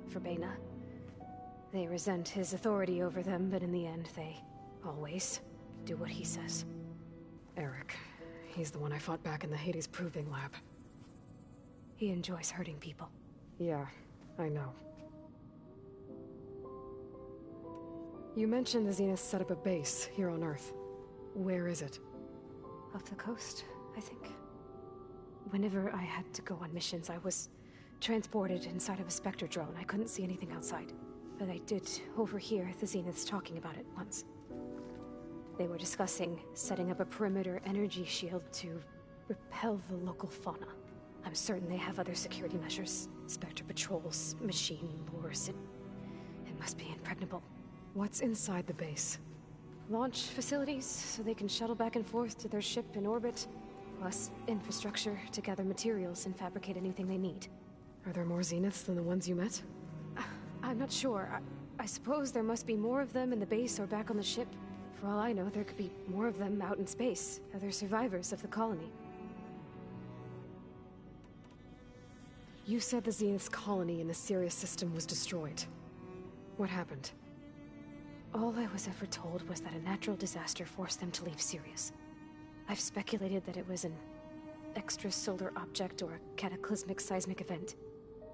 Verbena, they resent his authority over them, but in the end, they always do what he says. Eric. He's the one I fought back in the Hades Proving Lab. He enjoys hurting people. Yeah, I know. You mentioned the Zenith set up a base here on Earth. Where is it? Off the coast, I think. Whenever I had to go on missions, I was transported inside of a Spectre drone. I couldn't see anything outside. But I did overhear the Zeniths talking about it once. They were discussing setting up a perimeter energy shield to repel the local fauna. I'm certain they have other security measures. Spectre patrols, machine lures. It must be impregnable. What's inside the base? Launch facilities, so they can shuttle back and forth to their ship in orbit. Plus, infrastructure to gather materials and fabricate anything they need. Are there more Zeniths than the ones you met? I'm not sure. I suppose there must be more of them in the base or back on the ship. For all I know, there could be more of them out in space, other survivors of the colony. You said the Zenith's colony in the Sirius system was destroyed. What happened? All I was ever told was that a natural disaster forced them to leave Sirius. I've speculated that it was an extrasolar object or a cataclysmic seismic event.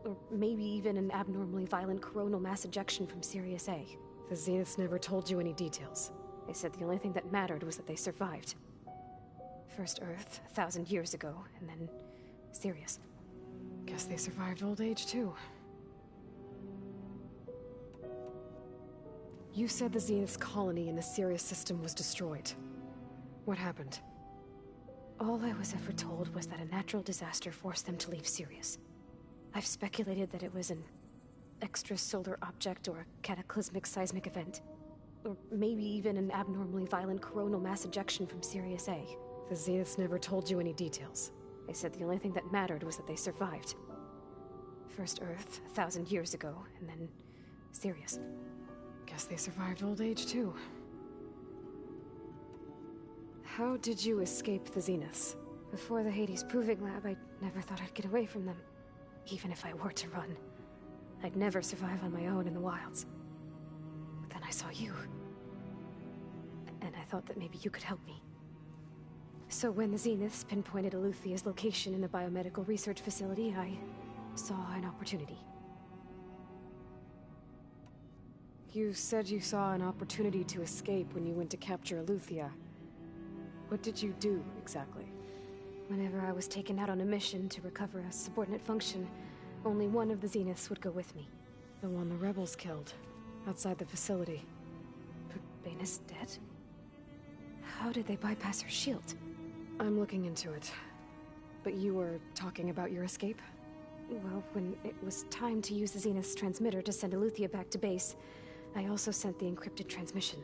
Or maybe even an abnormally violent coronal mass ejection from Sirius A. The Zeniths never told you any details. They said the only thing that mattered was that they survived. First Earth, 1,000 years ago, and then Sirius. Guess they survived old age, too. You said the Zenith's colony in the Sirius system was destroyed. What happened? All I was ever told was that a natural disaster forced them to leave Sirius. I've speculated that it was an extrasolar object or a cataclysmic seismic event. Or maybe even an abnormally violent coronal mass ejection from Sirius A. The Zeniths never told you any details. They said the only thing that mattered was that they survived. First Earth, 1,000 years ago, and then Sirius. Guess they survived old age, too. How did you escape the Zeniths? Before the Hades Proving Lab, I never thought I'd get away from them. Even if I were to run, I'd never survive on my own in the wilds. But then I saw you. And I thought that maybe you could help me. So when the Zeniths pinpointed Eluthia's location in the biomedical research facility, I saw an opportunity. You said you saw an opportunity to escape when you went to capture Eluthia. What did you do, exactly? Whenever I was taken out on a mission to recover a subordinate function, only one of the Zeniths would go with me. The one the rebels killed, outside the facility. But Baina's dead? How did they bypass her shield? I'm looking into it. But you were talking about your escape? Well, when it was time to use the Zenith's transmitter to send Eluthia back to base, I also sent the encrypted transmission.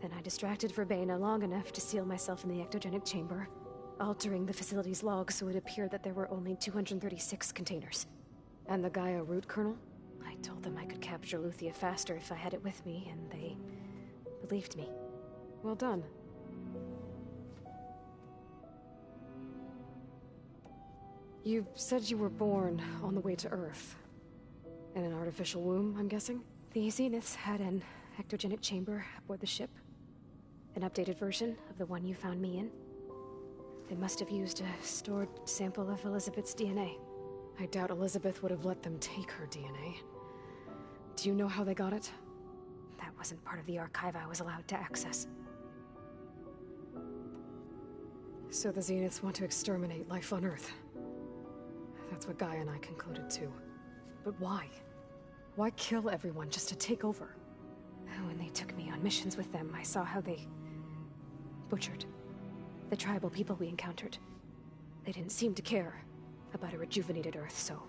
Then I distracted Verbena long enough to seal myself in the ectogenic chamber, altering the facility's log so it appeared that there were only 236 containers. And the Gaia root kernel? I told them I could capture Eluthia faster if I had it with me, and they believed me. Well done. You said you were born on the way to Earth. In an artificial womb, I'm guessing? The Zeniths had an ectogenic chamber aboard the ship. An updated version of the one you found me in. They must have used a stored sample of Elizabeth's DNA. I doubt Elizabeth would have let them take her DNA. Do you know how they got it? That wasn't part of the archive I was allowed to access. So the Zeniths want to exterminate life on Earth. That's what Gaia and I concluded too. But why? Why kill everyone just to take over? When they took me on missions with them, I saw how they butchered the tribal people we encountered. They didn't seem to care about a rejuvenated Earth, so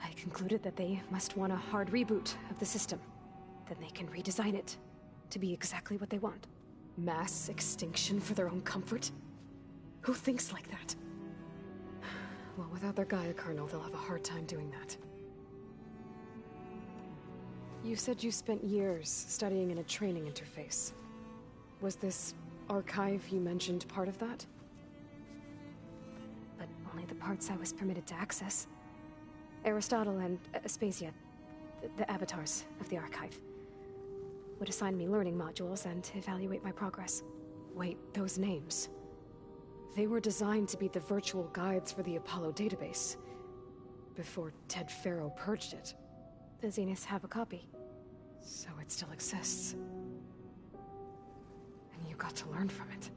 I concluded that they must want a hard reboot of the system. Then they can redesign it to be exactly what they want. Mass extinction for their own comfort? Who thinks like that? Well, without their Gaia kernel, they'll have a hard time doing that. You said you spent years studying in a training interface. Was this archive you mentioned part of that? But only the parts I was permitted to access. Aristotle and Aspasia, the avatars of the archive, would assign me learning modules and evaluate my progress. Wait, those names. They were designed to be the virtual guides for the Apollo database, before Ted Faro purged it. The Zeniths have a copy, so it still exists. And you got to learn from it.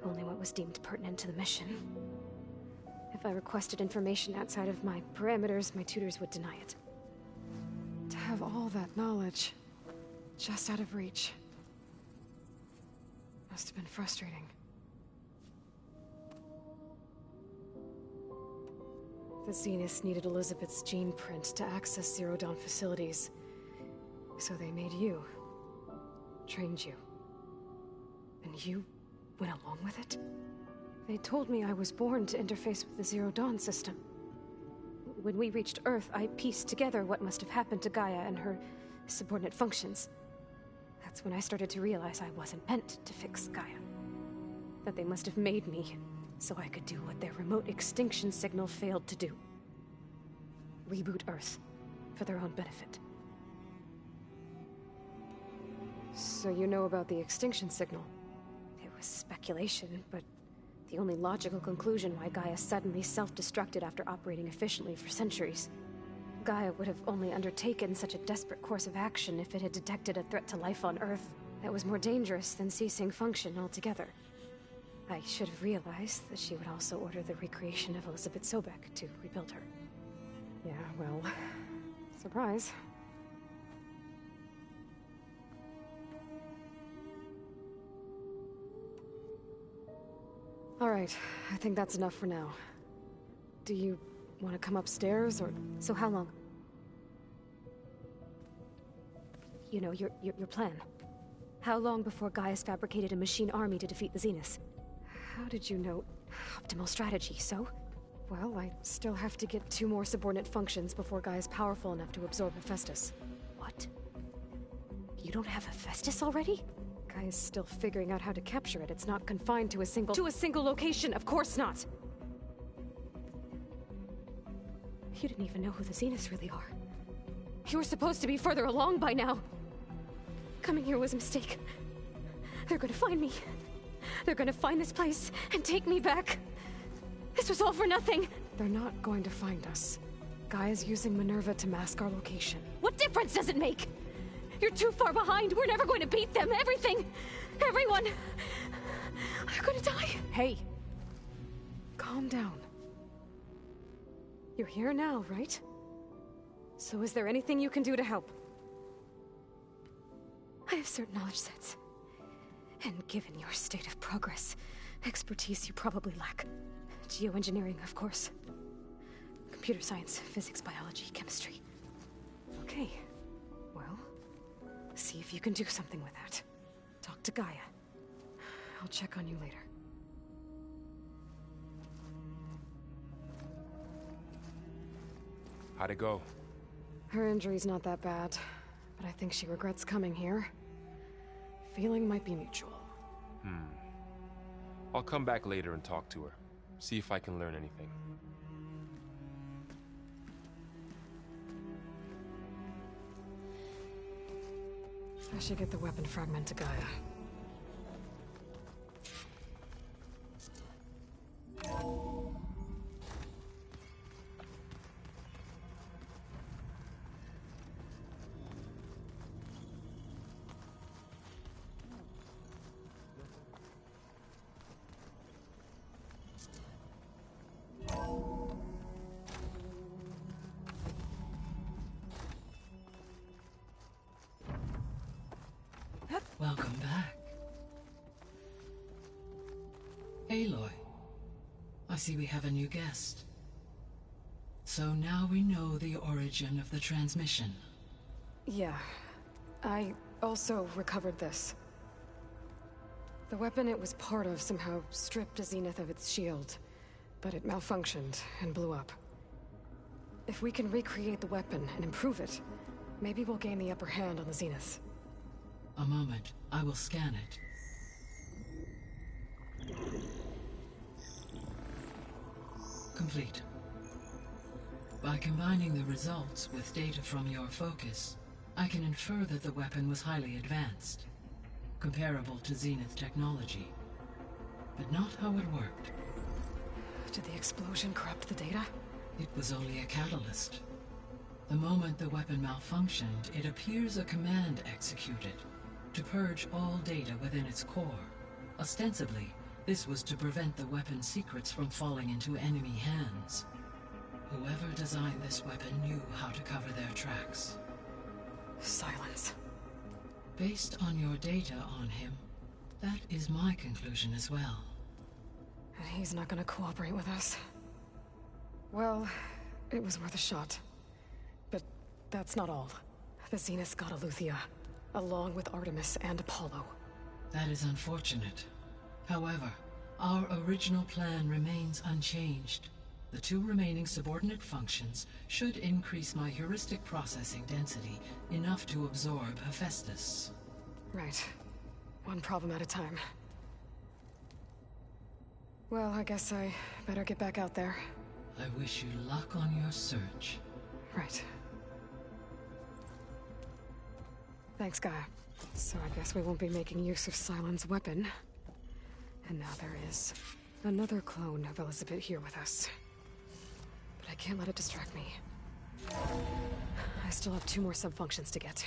Only what was deemed pertinent to the mission. If I requested information outside of my parameters, my tutors would deny it. To have all that knowledge, just out of reach, must have been frustrating. The Zeniths needed Elizabeth's gene print to access Zero Dawn facilities, so they made you, trained you. And you went along with it? They told me I was born to interface with the Zero Dawn system. When we reached Earth, I pieced together what must have happened to Gaia and her subordinate functions. That's when I started to realize I wasn't meant to fix Gaia. That they must have made me so I could do what their remote extinction signal failed to do. Reboot Earth, for their own benefit. So you know about the extinction signal? It was speculation, but the only logical conclusion why Gaia suddenly self-destructed after operating efficiently for centuries. Gaia would have only undertaken such a desperate course of action if it had detected a threat to life on Earth that was more dangerous than ceasing function altogether. I should have realized that she would also order the recreation of Elizabeth Sobek to rebuild her. Yeah, well, surprise. Alright, I think that's enough for now. Do you want to come upstairs, or... So how long? You know, your plan. How long before Gaia's fabricated a machine army to defeat the Zeniths? How did you know? Optimal strategy, so? Well, I still have to get 2 more subordinate functions before Gaia's powerful enough to absorb Hephaestus. What? You don't have Hephaestus already? Gaia's still figuring out how to capture it. It's not confined to a single... To a single location! Of course not! You didn't even know who the Zeniths really are. You were supposed to be further along by now! Coming here was a mistake. They're gonna find me. They're gonna find this place and take me back. This was all for nothing! They're not going to find us. Gaia's using Minerva to mask our location. What difference does it make? You're too far behind. We're never going to beat them. Everything. Everyone. They're gonna die. Hey. Calm down. You're here now, right? So is there anything you can do to help? I have certain knowledge sets. And given your state of progress, expertise you probably lack. Geoengineering, of course. Computer science, physics, biology, chemistry. Okay. Well, see if you can do something with that. Talk to Gaia. I'll check on you later. How'd it go? Her injury's not that bad, but I think she regrets coming here. Feeling might be mutual. I'll come back later and talk to her. See if I can learn anything. I should get the weapon fragment to Gaia. Welcome back. Aloy, I see we have a new guest. So now we know the origin of the transmission. Yeah. I also recovered this. The weapon it was part of somehow stripped a Zenith of its shield, but it malfunctioned and blew up. If we can recreate the weapon and improve it, maybe we'll gain the upper hand on the Zeniths. A moment. I will scan it. Complete. By combining the results with data from your focus, I can infer that the weapon was highly advanced, comparable to Zenith technology, but not how it worked. Did the explosion corrupt the data? It was only a catalyst. The moment the weapon malfunctioned, it appears a command executed to purge all data within its core. Ostensibly, this was to prevent the weapon's secrets from falling into enemy hands. Whoever designed this weapon knew how to cover their tracks. Silence. Based on your data on him, that is my conclusion as well. And he's not gonna cooperate with us. Well, it was worth a shot. But that's not all. The Zeniths got Eleuthia, along with Artemis and Apollo. That is unfortunate. However, our original plan remains unchanged. The 2 remaining subordinate functions should increase my heuristic processing density enough to absorb Hephaestus. Right. One problem at a time. Well, I guess I better get back out there. I wish you luck on your search. Right. Thanks, Gaia. So I guess we won't be making use of Cylon's weapon. And now there is another clone of Elizabeth here with us. But I can't let it distract me. I still have 2 more sub-functions to get.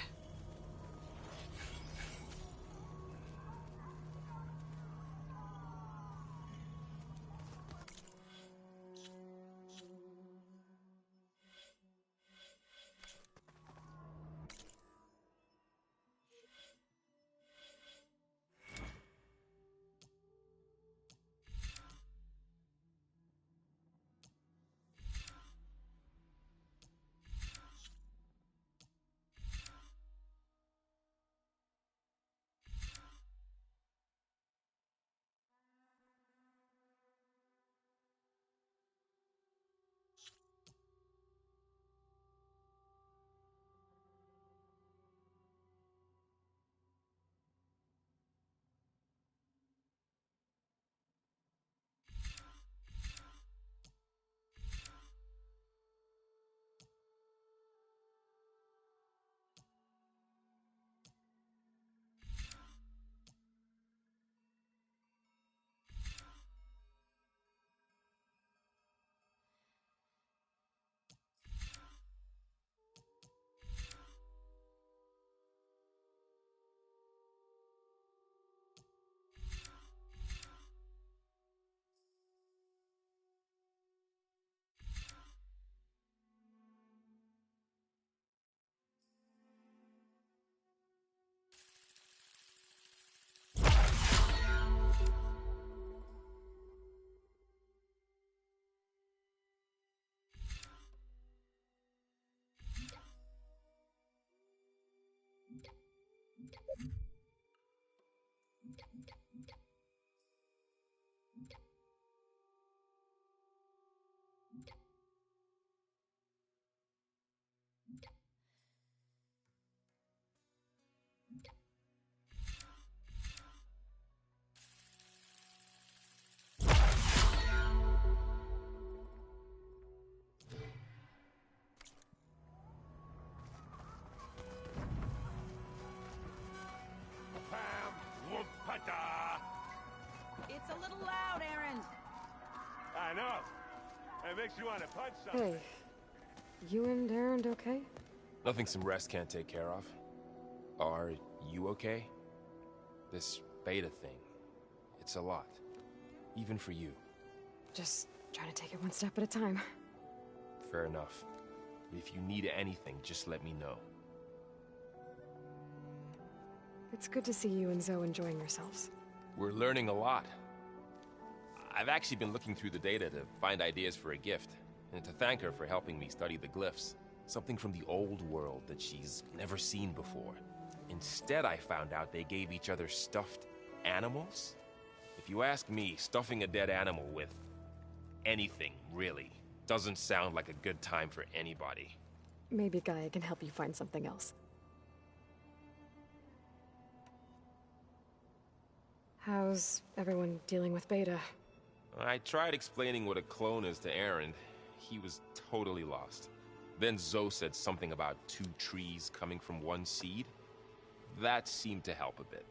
Makes you want to punch something. Hey, you and Erend okay? Nothing some rest can't take care of. Are you okay? This beta thing, it's a lot. Even for you. Just trying to take it one step at a time. Fair enough. If you need anything, just let me know. It's good to see you and Zoe enjoying yourselves. We're learning a lot. I've actually been looking through the data to find ideas for a gift, and to thank her for helping me study the glyphs. Something from the old world that she's never seen before. Instead, I found out they gave each other stuffed animals. If you ask me, stuffing a dead animal with anything, really, doesn't sound like a good time for anybody. Maybe Gaia can help you find something else. How's everyone dealing with Beta? I tried explaining what a clone is to Erend. He was totally lost. Then Zoe said something about 2 trees coming from 1 seed. That seemed to help a bit.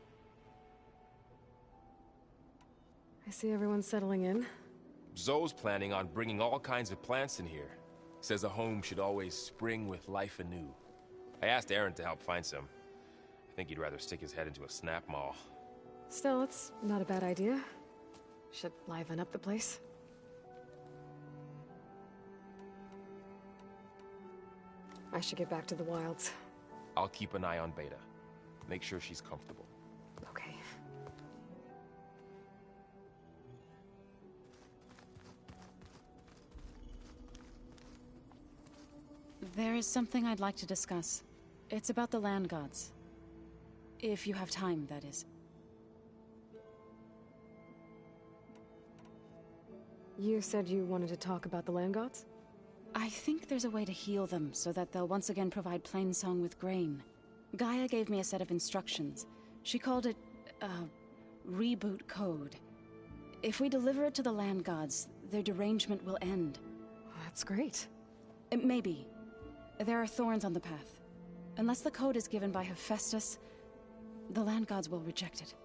I see everyone settling in. Zoe's planning on bringing all kinds of plants in here. Says a home should always spring with life anew. I asked Erend to help find some. I think he'd rather stick his head into a snap mall. Still, it's not a bad idea. Should liven up the place. I should get back to the wilds. I'll keep an eye on Beta. Make sure she's comfortable. Okay. There is something I'd like to discuss. It's about the land gods. If you have time, that is. You said you wanted to talk about the land gods? I think there's a way to heal them so that they'll once again provide Plainsong with grain. Gaia gave me a set of instructions. She called it, reboot code. If we deliver it to the land gods, their derangement will end. That's great. Maybe. There are thorns on the path. Unless the code is given by Hephaestus, the land gods will reject it.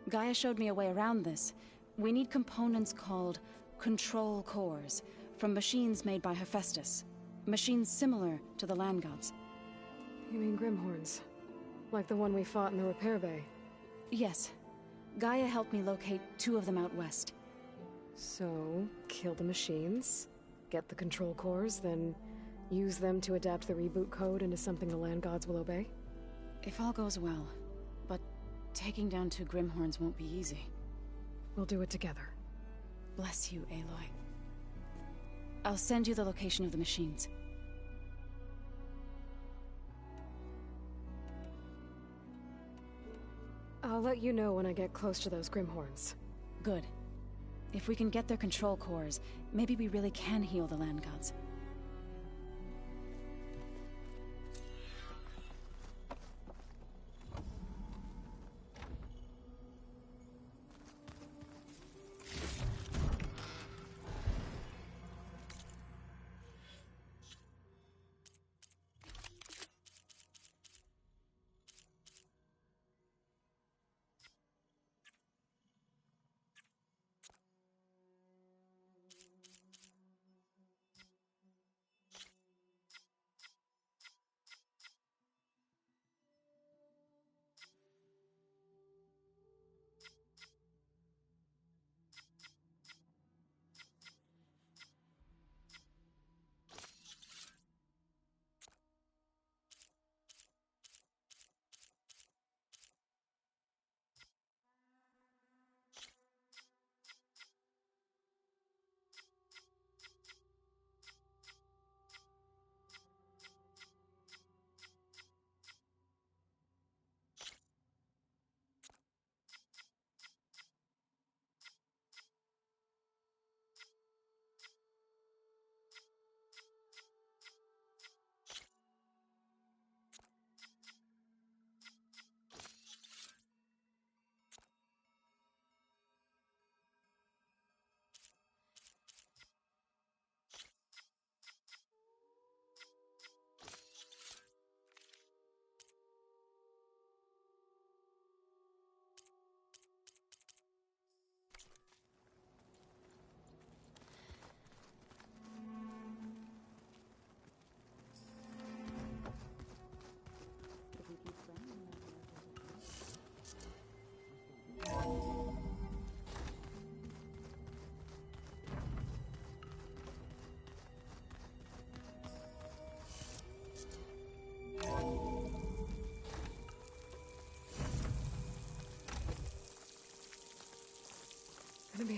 Gaia showed me a way around this. We need components called control cores, from machines made by Hephaestus. Machines similar to the land gods. You mean Grimhorns? Like the one we fought in the repair bay? Yes. Gaia helped me locate 2 of them out west. So, kill the machines, get the control cores, then use them to adapt the reboot code into something the land gods will obey? If all goes well. But taking down 2 Grimhorns won't be easy. We'll do it together. Bless you, Aloy. I'll send you the location of the machines. I'll let you know when I get close to those Grimhorns. Good. If we can get their control cores, maybe we really can heal the land gods.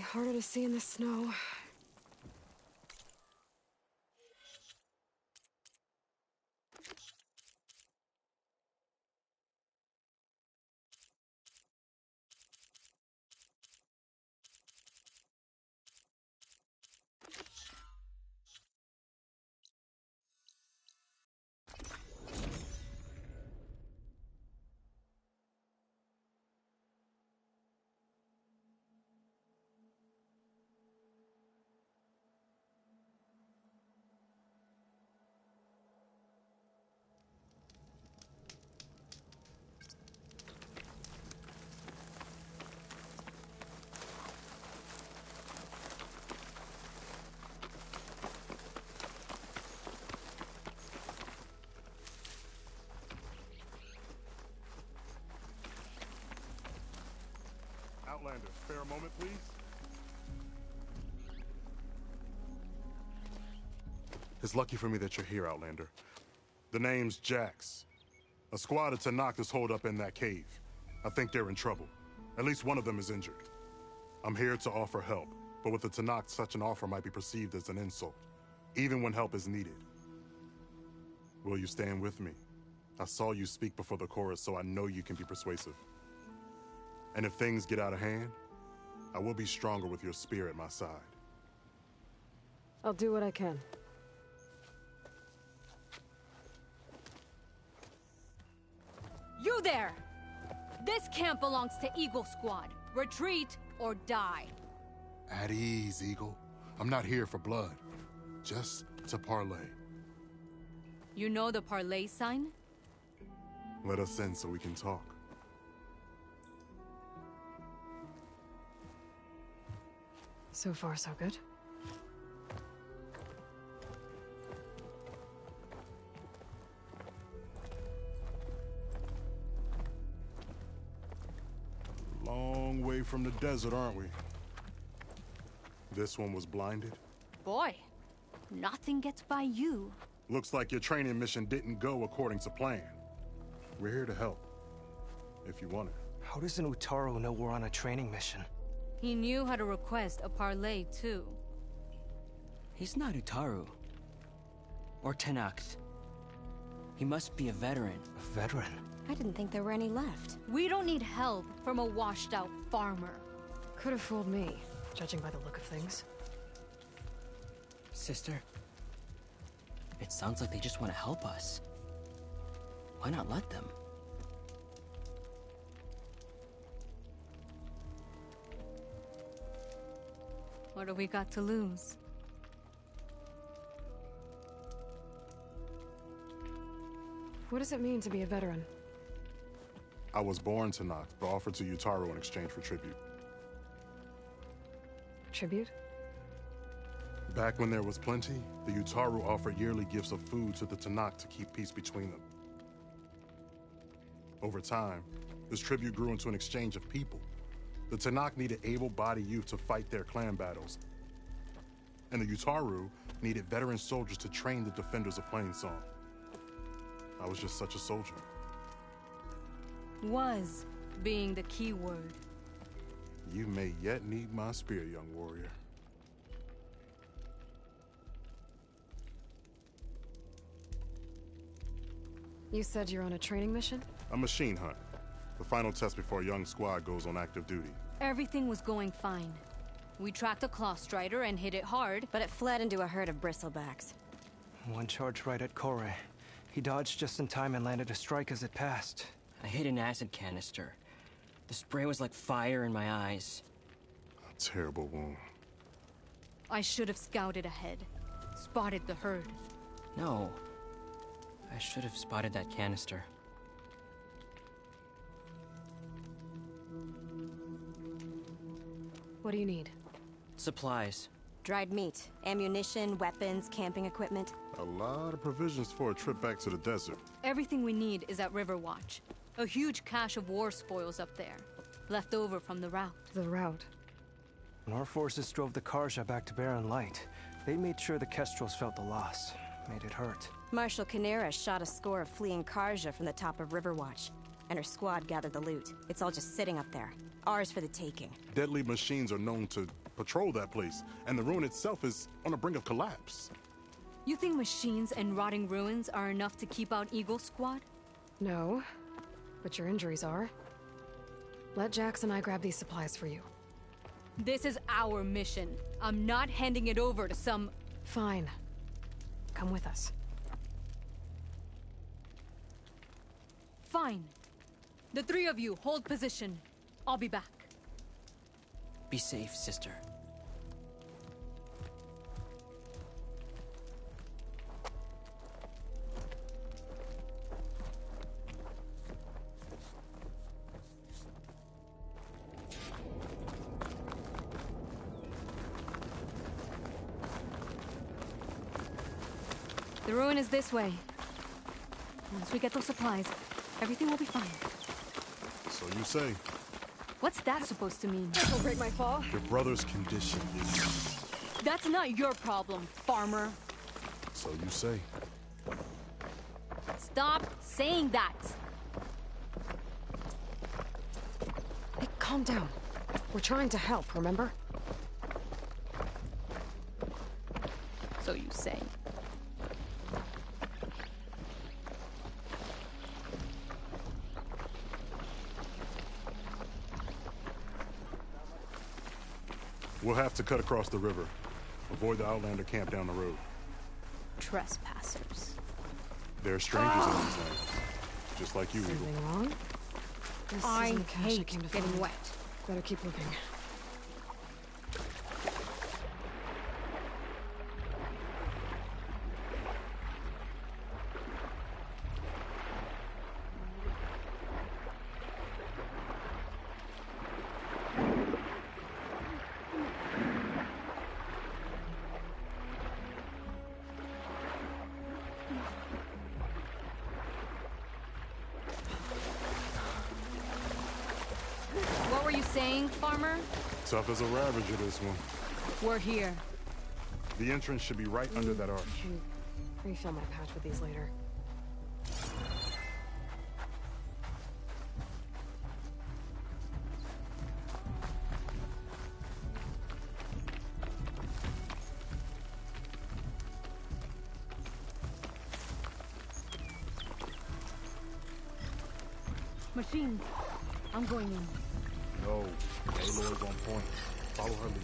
harder to see in the snow. Outlander, spare a moment, please? It's lucky for me that you're here, Outlander. The name's Jax. A squad of Tanakh is holed up in that cave. I think they're in trouble. At least one of them is injured. I'm here to offer help, but with the Tanakh, such an offer might be perceived as an insult, even when help is needed. Will you stand with me? I saw you speak before the chorus, so I know you can be persuasive. And if things get out of hand, I will be stronger with your spear at my side. I'll do what I can. You there! This camp belongs to Eagle Squad. Retreat or die. At ease, Eagle. I'm not here for blood. Just to parlay. You know the parlay sign? Let us in so we can talk. So far, so good. Long way from the desert, aren't we? This one was blinded? Boy, nothing gets by you. Looks like your training mission didn't go according to plan. We're here to help, if you want it. How does an Utaru know we're on a training mission? He knew how to request a parlay, too. He's not Utaru. Or Tenakth. He must be a veteran. A veteran? I didn't think there were any left. We don't need help from a washed-out farmer. Could have fooled me, judging by the look of things. Sister, it sounds like they just want to help us. Why not let them? What do we got to lose? What does it mean to be a veteran? I was born Tanakh, but offered to Utaru in exchange for tribute. Tribute? Back when there was plenty, the Utaru offered yearly gifts of food to the Tanakh to keep peace between them. Over time, this tribute grew into an exchange of people. The Tanakh needed able-bodied youth to fight their clan battles, and the Utaru needed veteran soldiers to train the defenders of Plainsong. I was just such a soldier. Was being the key word. You may yet need my spear, young warrior. You said you're on a training mission? A machine hunt. The final test before a young squad goes on active duty. Everything was going fine. We tracked a claw strider and hit it hard, but it fled into a herd of bristlebacks. One charge right at Kore. He dodged just in time and landed a strike as it passed. I hit an acid canister. The spray was like fire in my eyes. A terrible wound. I should have scouted ahead. Spotted the herd. No. I should have spotted that canister. What do you need? Supplies. Dried meat, ammunition, weapons, camping equipment. A lot of provisions for a trip back to the desert. Everything we need is at Riverwatch. A huge cache of war spoils up there. Left over from the rout. The rout? When our forces drove the Karja back to Barren Light, they made sure the Kestrels felt the loss. Made it hurt. Marshal Canera shot a score of fleeing Karja from the top of Riverwatch, and her squad gathered the loot. It's all just sitting up there. Ours for the taking. Deadly machines are known to patrol that place, and the ruin itself is on the brink of collapse. You think machines and rotting ruins are enough to keep out Eagle Squad? No, but your injuries are. Let Jax and I grab these supplies for you. This is our mission. I'm not handing it over to some... Fine. Come with us. Fine. The three of you hold position. I'll be back. Be safe, sister. The ruin is this way. Once we get those supplies, everything will be fine. So you say. What's that supposed to mean? This'll break my fall. Your brother's condition is... That's not your problem, farmer. So you say. Stop saying that! Hey, calm down. We're trying to help, remember? So you say. We'll have to cut across the river. Avoid the Outlander camp down the road. Trespassers. There are strangers in these lands. Just like you, Eagle. Something wrong? This I isn't the cache hate came to getting find. wet. Better keep looking. What were you saying, farmer? Tough as a ravager, this one. We're here. The entrance should be right under that arch. Can refill my pouch with these later. Machines. I'm going in. No. Aloy's on point. Follow her lead.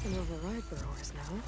Can override burrowers now.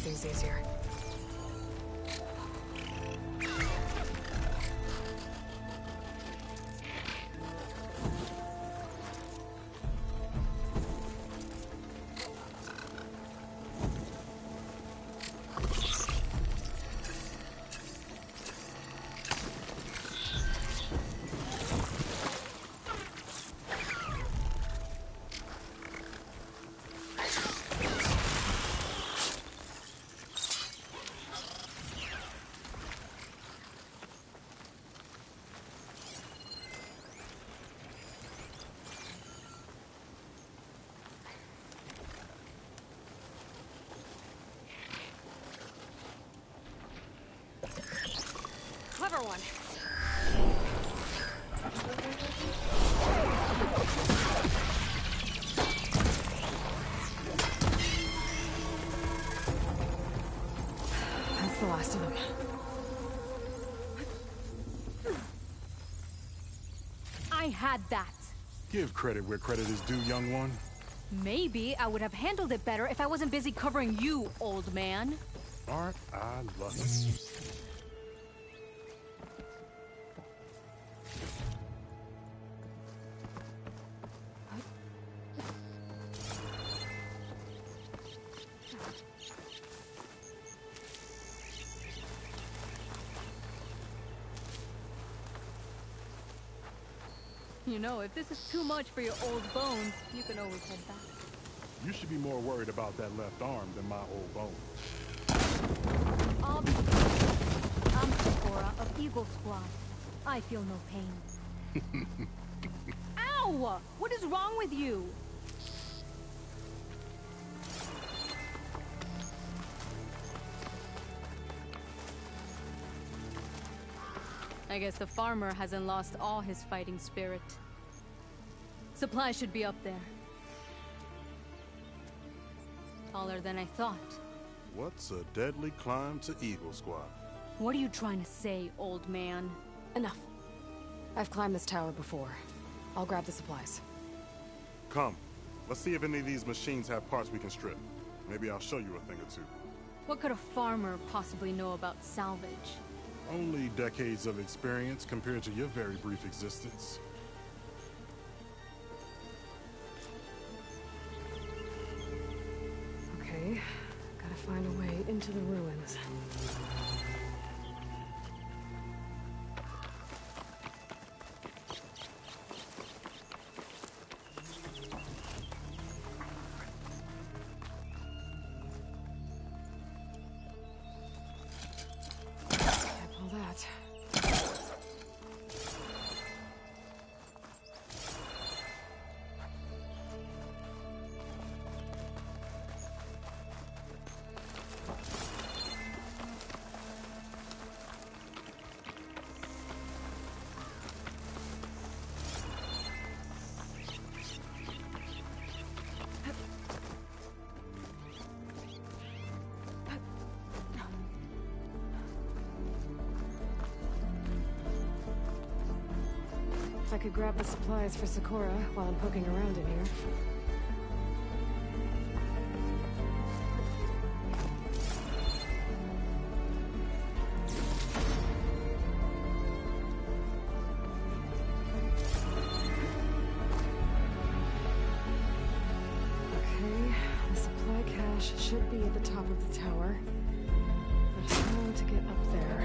things easier. Clever one. That's the last of them. I had that. Give credit where credit is due, young one. Maybe I would have handled it better if I wasn't busy covering you, old man. Aren't I lucky? You know, if this is too much for your old bones, you can always head back. You should be more worried about that left arm than my old bone. I'm Sakura of Eagle Squad. I feel no pain. Ow! What is wrong with you? I guess the farmer hasn't lost all his fighting spirit. Supplies should be up there. Taller than I thought. What's a deadly climb to Eagle Squad? What are you trying to say, old man? Enough. I've climbed this tower before. I'll grab the supplies. Come. Let's see if any of these machines have parts we can strip. Maybe I'll show you a thing or two. What could a farmer possibly know about salvage? Only decades of experience compared to your very brief existence. Okay, gotta find a way into the ruins. If I could grab the supplies for Sakura while I'm poking around in here. Okay, the supply cache should be at the top of the tower. But how to get up there?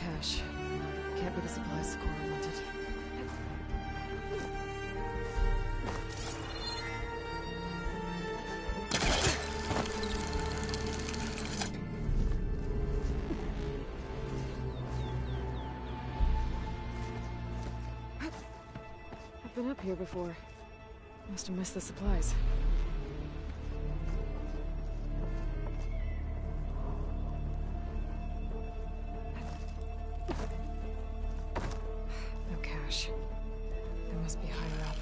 cache. Can't be the supplies Sakura wanted. I've been up here before. Must have missed the supplies. No cache. They must be higher up.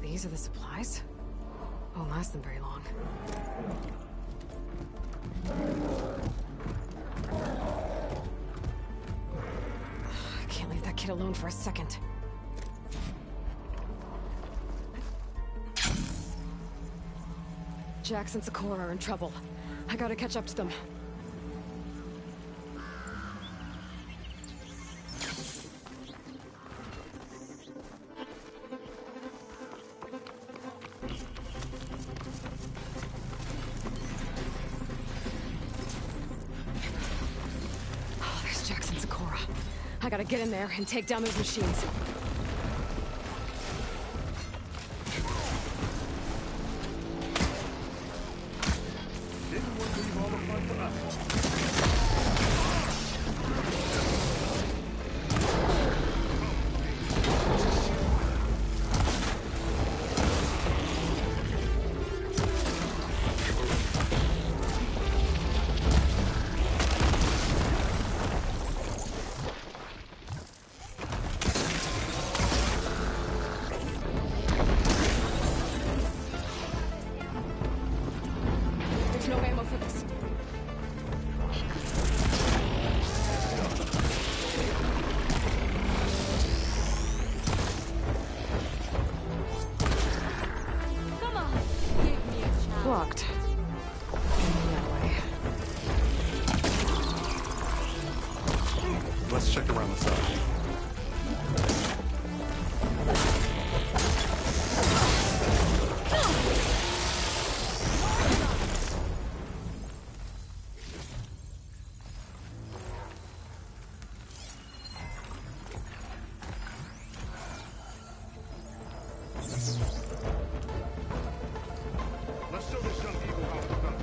These are the supplies? Won't last them very long. I can't leave that kid alone for a second. Jax and Sakura are in trouble. I gotta catch up to them. Oh, there's Jax and Sakura. I gotta get in there and take down those machines. There's no ammo for this. Come on, give me a chance. Blocked. Going that way. Let's check around the side. Let's show this young eagle how it's done.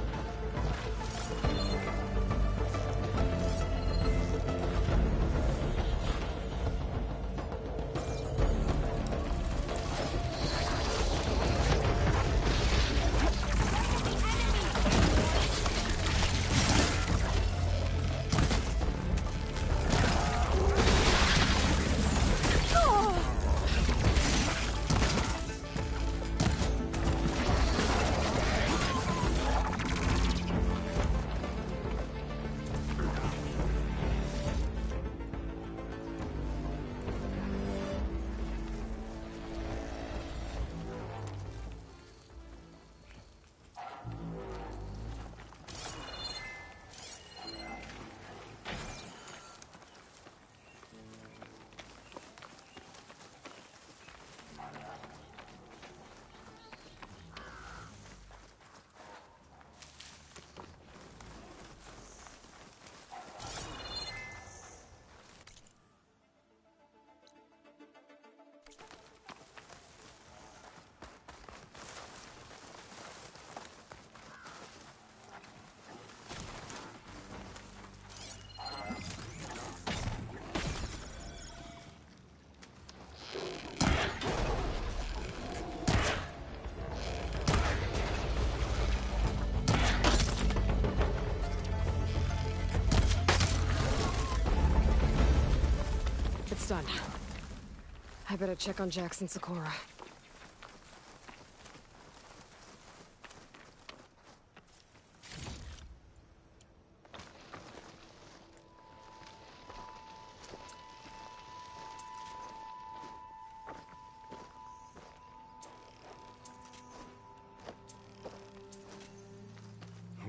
It's done. I better check on Jax and Sakura.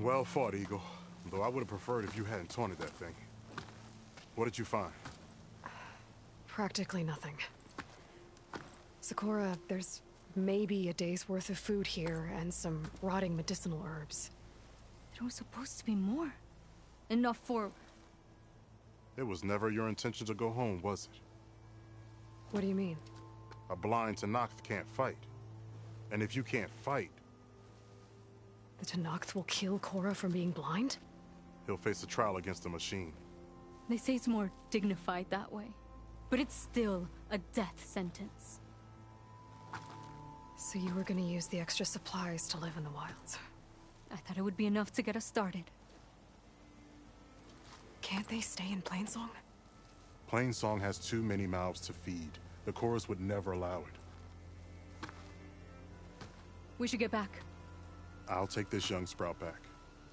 Well fought, Eagle. Though I would have preferred if you hadn't taunted that thing. What did you find? Practically nothing. Sakura, there's maybe a day's worth of food here and some rotting medicinal herbs. There was supposed to be more. Enough for... It was never your intention to go home, was it? What do you mean? A blind Tenakth can't fight. And if you can't fight... The Tenakth will kill Korra from being blind? He'll face a trial against the machine. They say it's more dignified that way. But it's still a death sentence. So you were gonna use the extra supplies to live in the wilds? I thought it would be enough to get us started. Can't they stay in Plainsong? Plainsong has too many mouths to feed. The chorus would never allow it. We should get back. I'll take this young sprout back.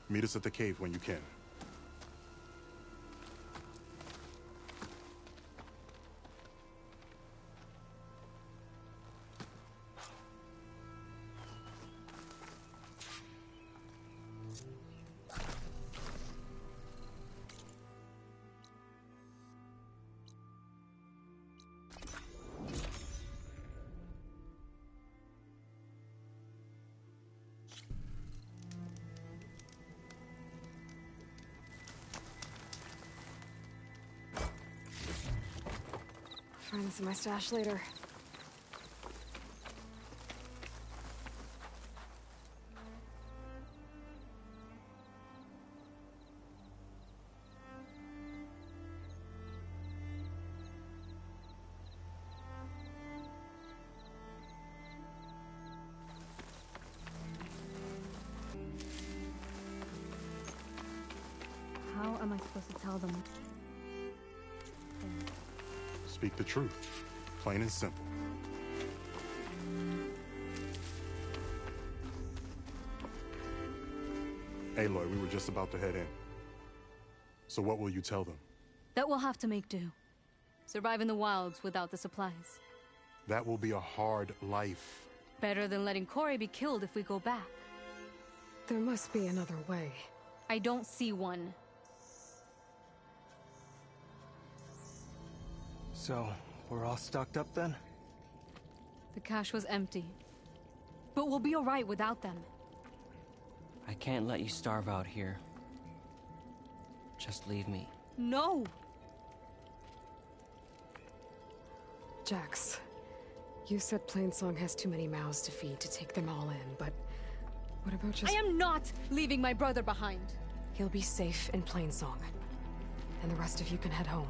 Meet us at the cave when you can. Find this in my stash later. How am I supposed to tell them? Speak the truth. Plain and simple. Aloy, we were just about to head in. So what will you tell them? That we'll have to make do. Survive in the wilds without the supplies. That will be a hard life. Better than letting Corey be killed if we go back. There must be another way. I don't see one. So, we're all stocked up then? The cache was empty. But we'll be alright without them. I can't let you starve out here. Just leave me. No! Jax, you said Plainsong has too many mouths to feed to take them all in, but what about just... I am not leaving my brother behind! He'll be safe in Plainsong, and the rest of you can head home.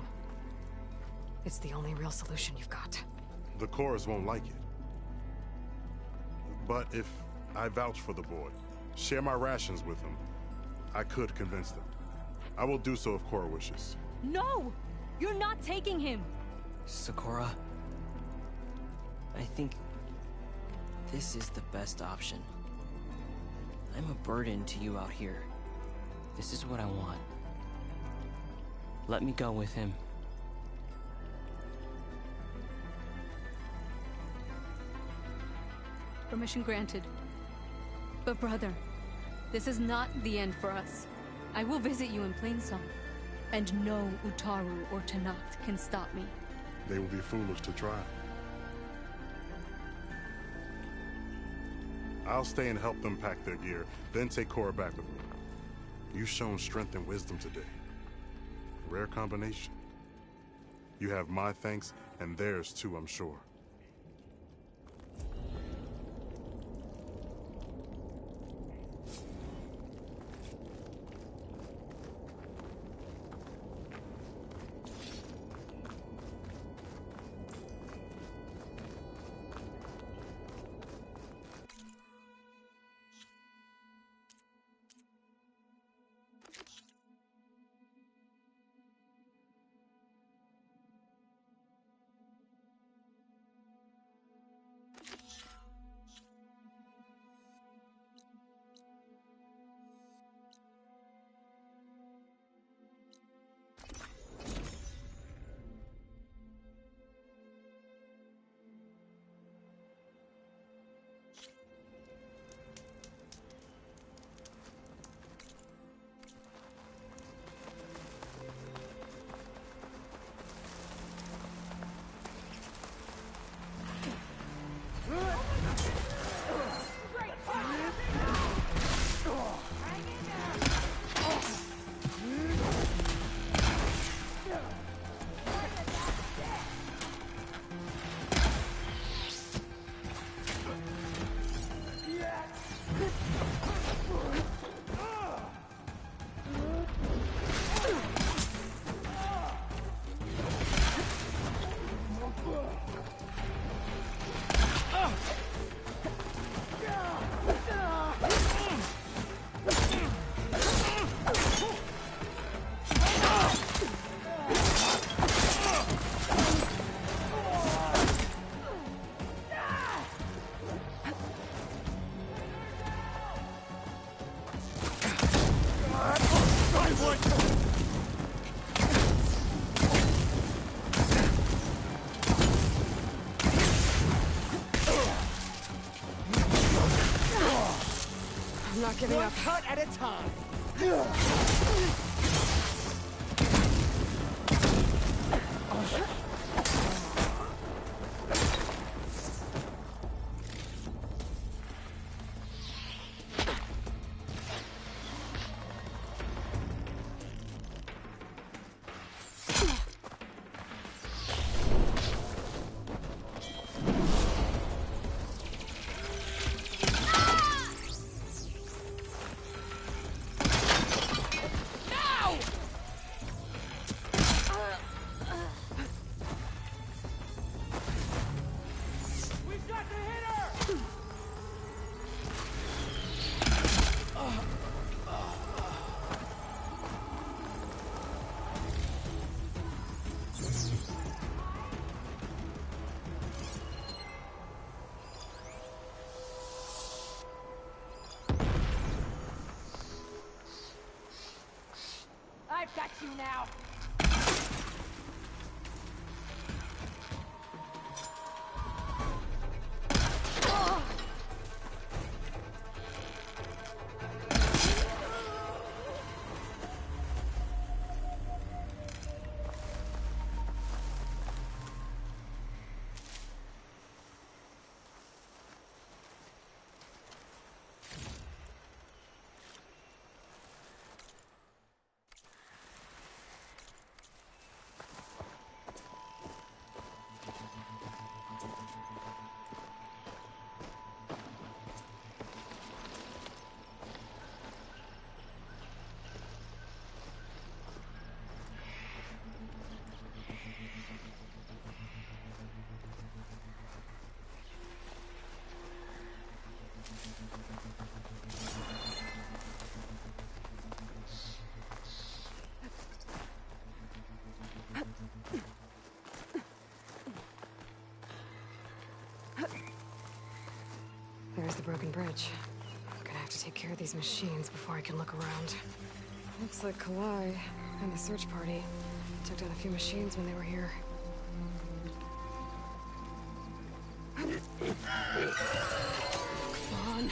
It's the only real solution you've got. The chorus won't like it. But if I vouch for the boy, share my rations with him, I could convince them. I will do so if Korra wishes. No! You're not taking him! Sakura, I think this is the best option. I'm a burden to you out here. This is what I want. Let me go with him. Permission granted. But brother, this is not the end for us. I will visit you in Plainsong, and no Utaru or Tenakth can stop me. They will be foolish to try. I'll stay and help them pack their gear, then take Korra back with me. You've shown strength and wisdom today. Rare combination. You have my thanks, and theirs too, I'm sure. not giving up. Cut at a time. I've got you now. There's the broken bridge. I'm gonna have to take care of these machines before I can look around. Looks like Kalai and the search party took down a few machines when they were here. Come on.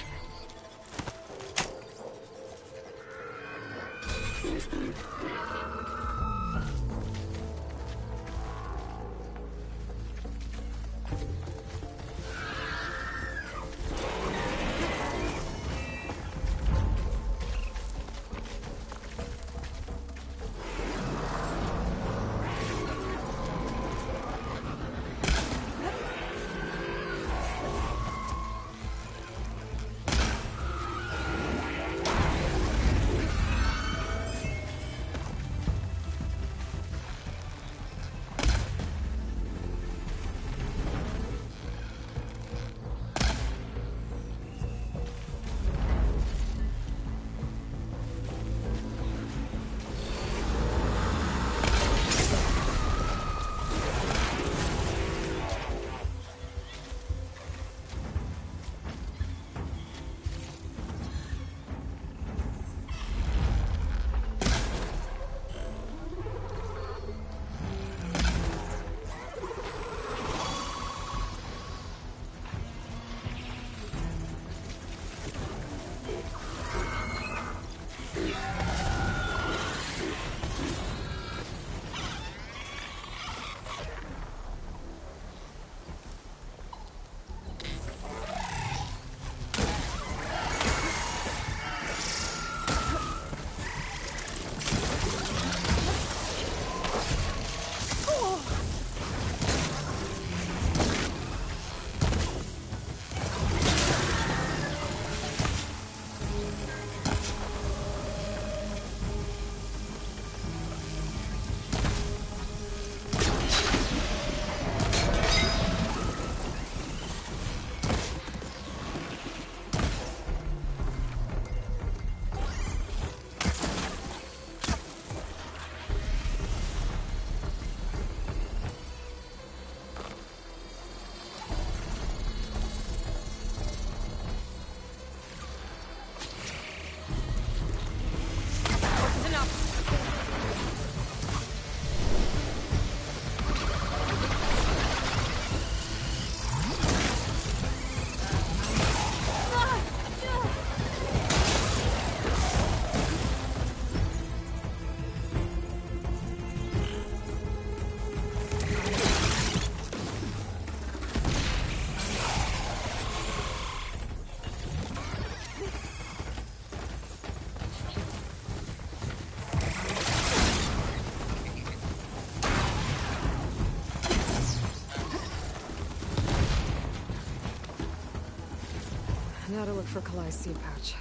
how to look for Kalai's seed pouch.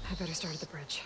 I better start at the bridge.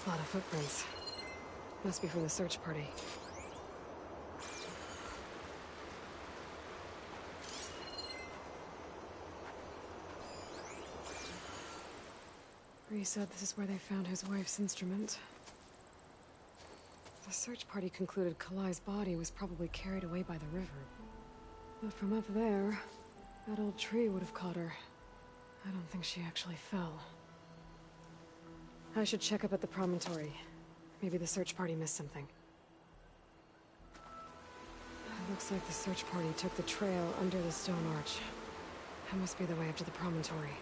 A lot of footprints. Must be from the search party. Rhys said this is where they found his wife's instrument. The search party concluded Kalai's body was probably carried away by the river. But from up there, that old tree would have caught her. I don't think she actually fell. I should check up at the promontory. Maybe the search party missed something. It looks like the search party took the trail under the stone arch. That must be the way up to the promontory.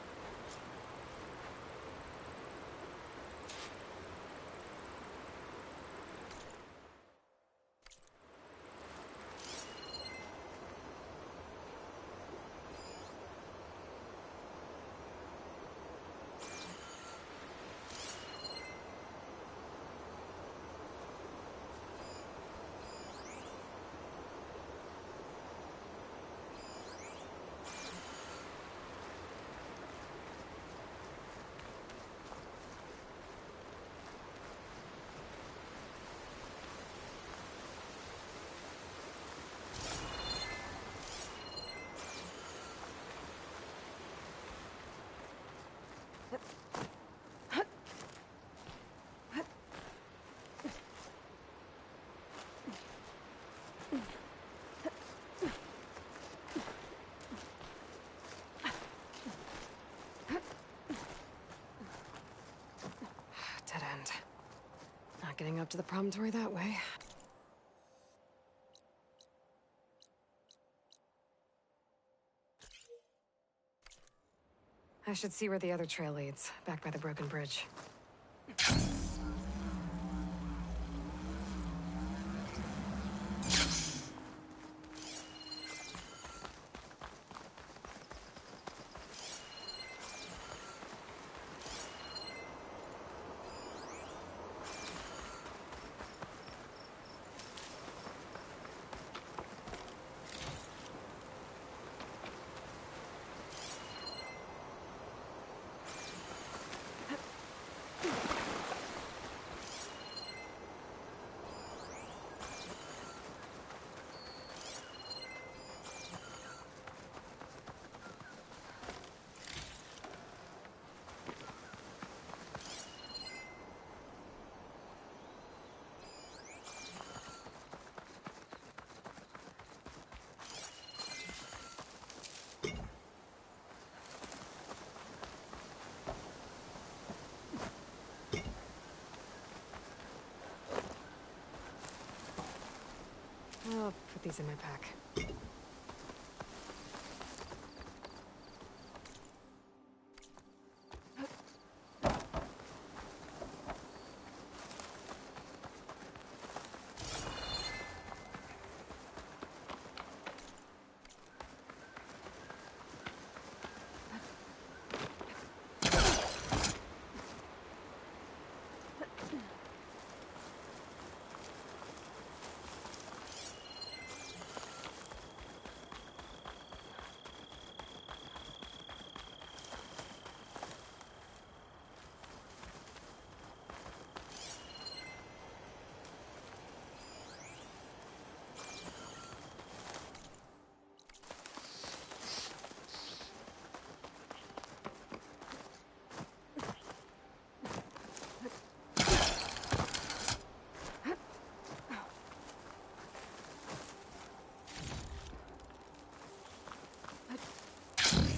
Dead end. Not getting up to the promontory that way. I should see where the other trail leads, back by the broken bridge. I'll put these in my pack.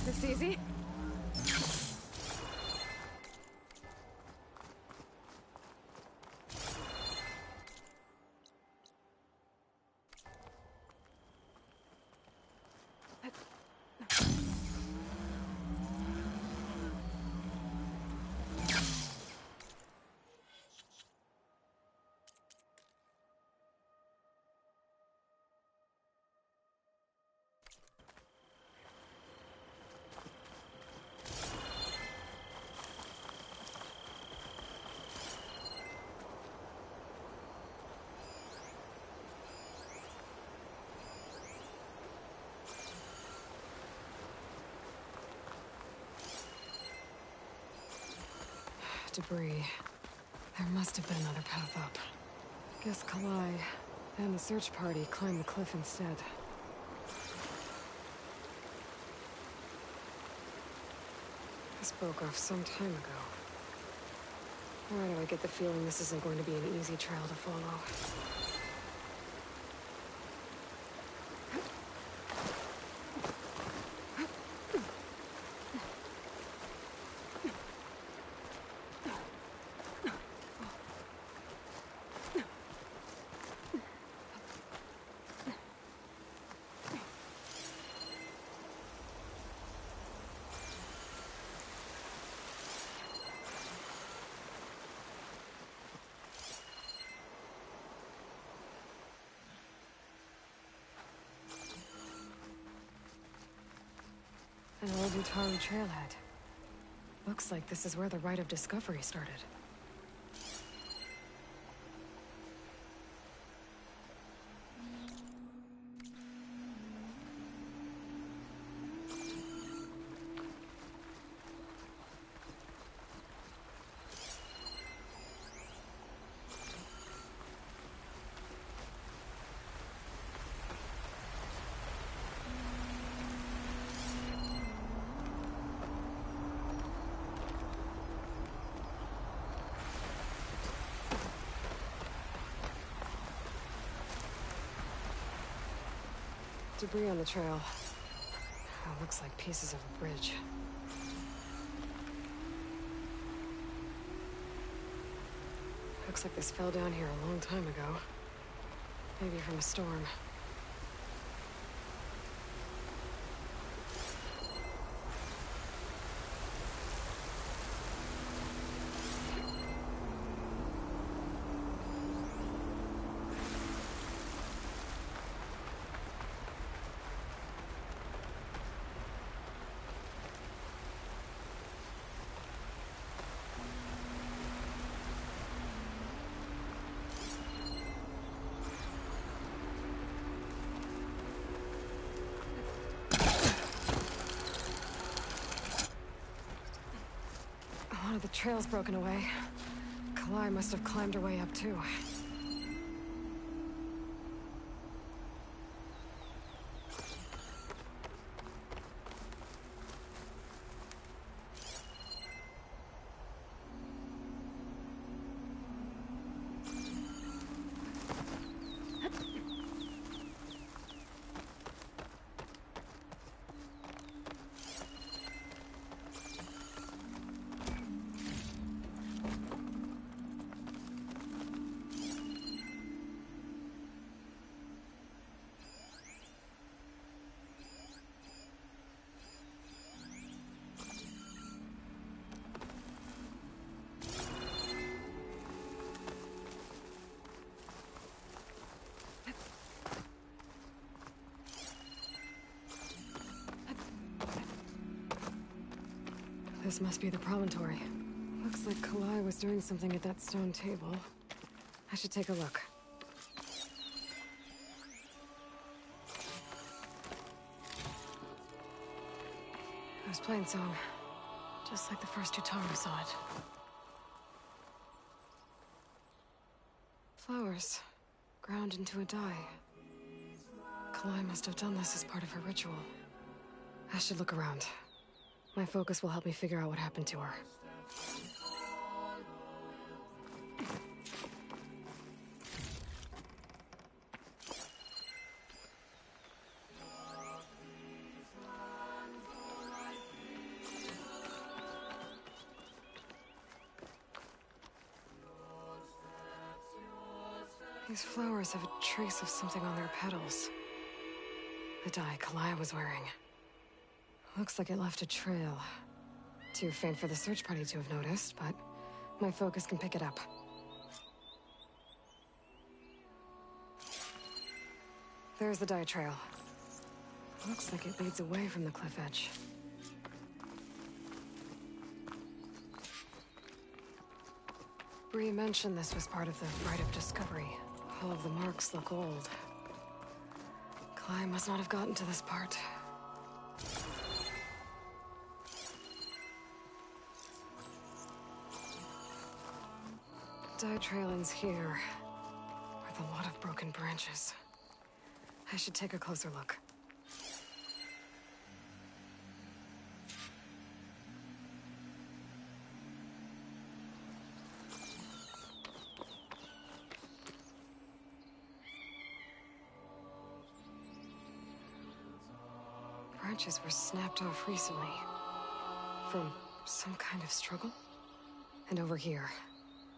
This easy? debris. There must have been another path up. Guess Kalai and the search party climbed the cliff instead. This broke off some time ago. Why do I get the feeling this isn't going to be an easy trail to follow? An old Utaru trailhead. Looks like this is where the Rite of Discovery started. Debris on the trail. Oh, looks like pieces of a bridge. Looks like this fell down here a long time ago. Maybe from a storm. One of the trail's broken away. Kalai must have climbed her way up too. This must be the promontory. Looks like Kalai was doing something at that stone table. I should take a look. It was plain song. Just like the first Utaru saw it. Flowers. Ground into a dye. Kalai must have done this as part of her ritual. I should look around. My focus will help me figure out what happened to her. These flowers have a trace of something on their petals. The dye Kalai was wearing. Looks like it left a trail. Too faint for the search party to have noticed, but my focus can pick it up. There's the dye trail. Looks like it leads away from the cliff edge. Bree mentioned this was part of the Rite of Discovery. All of the marks look old. Kalai must not have gotten to this part. Dead trailings here, with a lot of broken branches. I should take a closer look. Branches were snapped off recently. From some kind of struggle? And over here,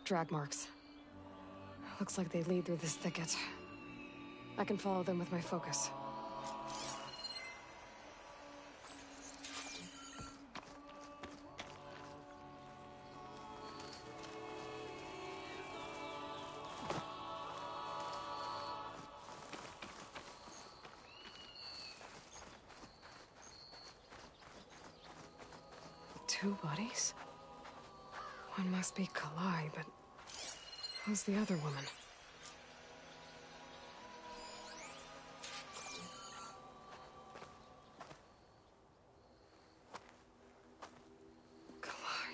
drag marks. Looks like they lead through this thicket. I can follow them with my focus. Two bodies? One must be Kalai, but who's the other woman? Kalai.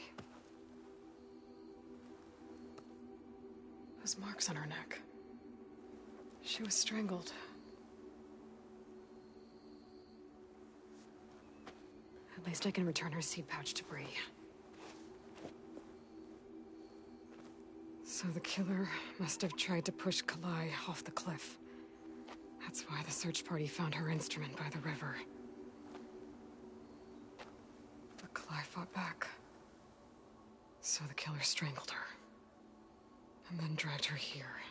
Those marks on her neck. She was strangled. At least I can return her seed pouch to Bree. So the killer must have tried to push Kalai off the cliff. That's why the search party found her instrument by the river. But Kalai fought back. So the killer strangled her. And then dragged her here.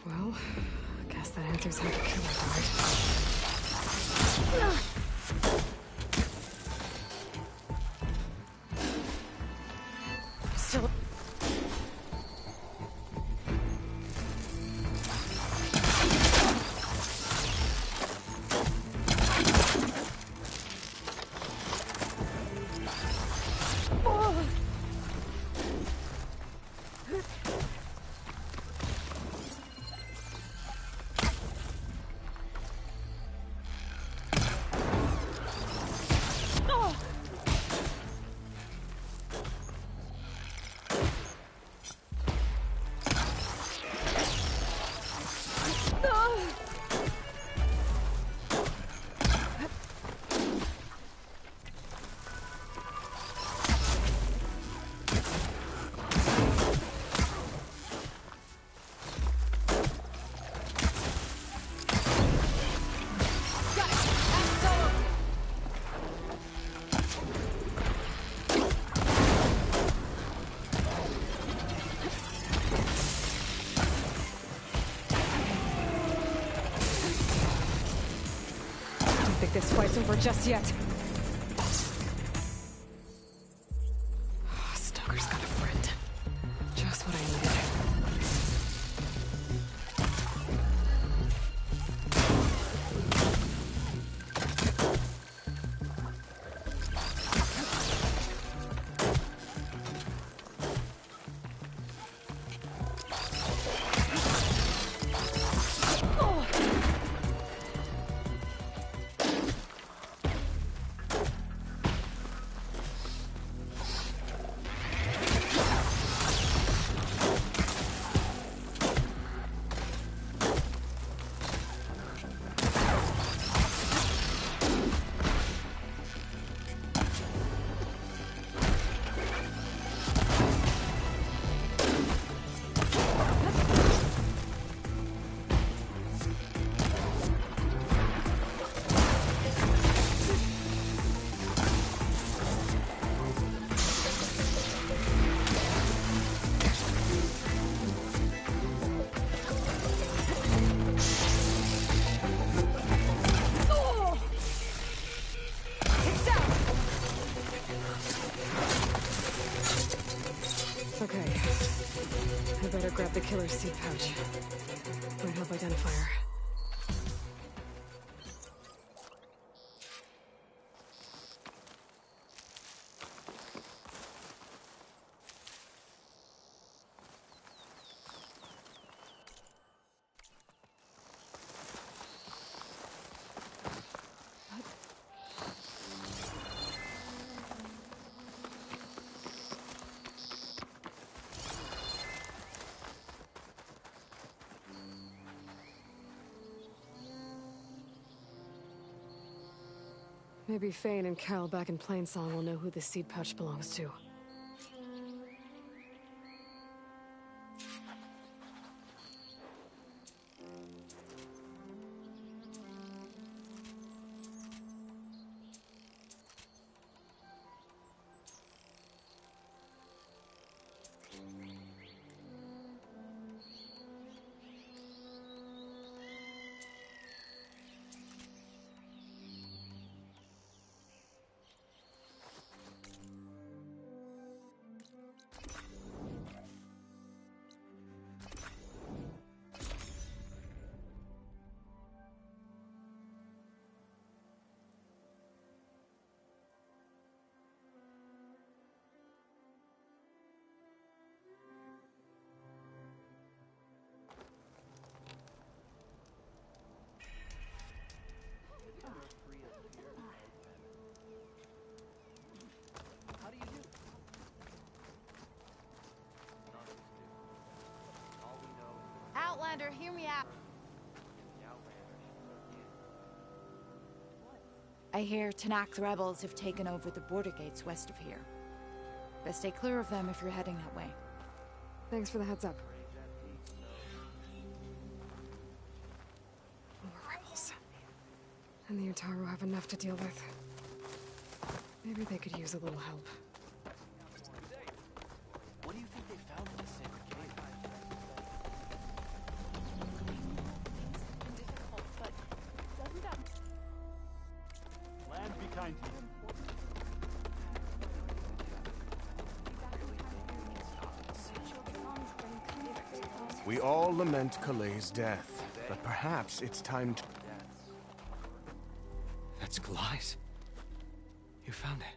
Well, I guess that answers how the killer died. Still... This fight's over just yet. Stalker's got a friend. Just what I needed. Okay. I better grab the killer's seed pouch. Might help identify her. Maybe Fane and Cal back in Plainsong will know who the seed pouch belongs to. Outlander, hear me out. I hear Tanakh rebels have taken over the border gates west of here. Best stay clear of them if you're heading that way. Thanks for the heads up. More rebels. And the Utaru have enough to deal with. Maybe they could use a little help. What do you think they found in this sacred cave? Difficult, but doesn't that... Land be kind to you. We all lament Kalei's death, but perhaps it's time to... That's Kalai's. You found it.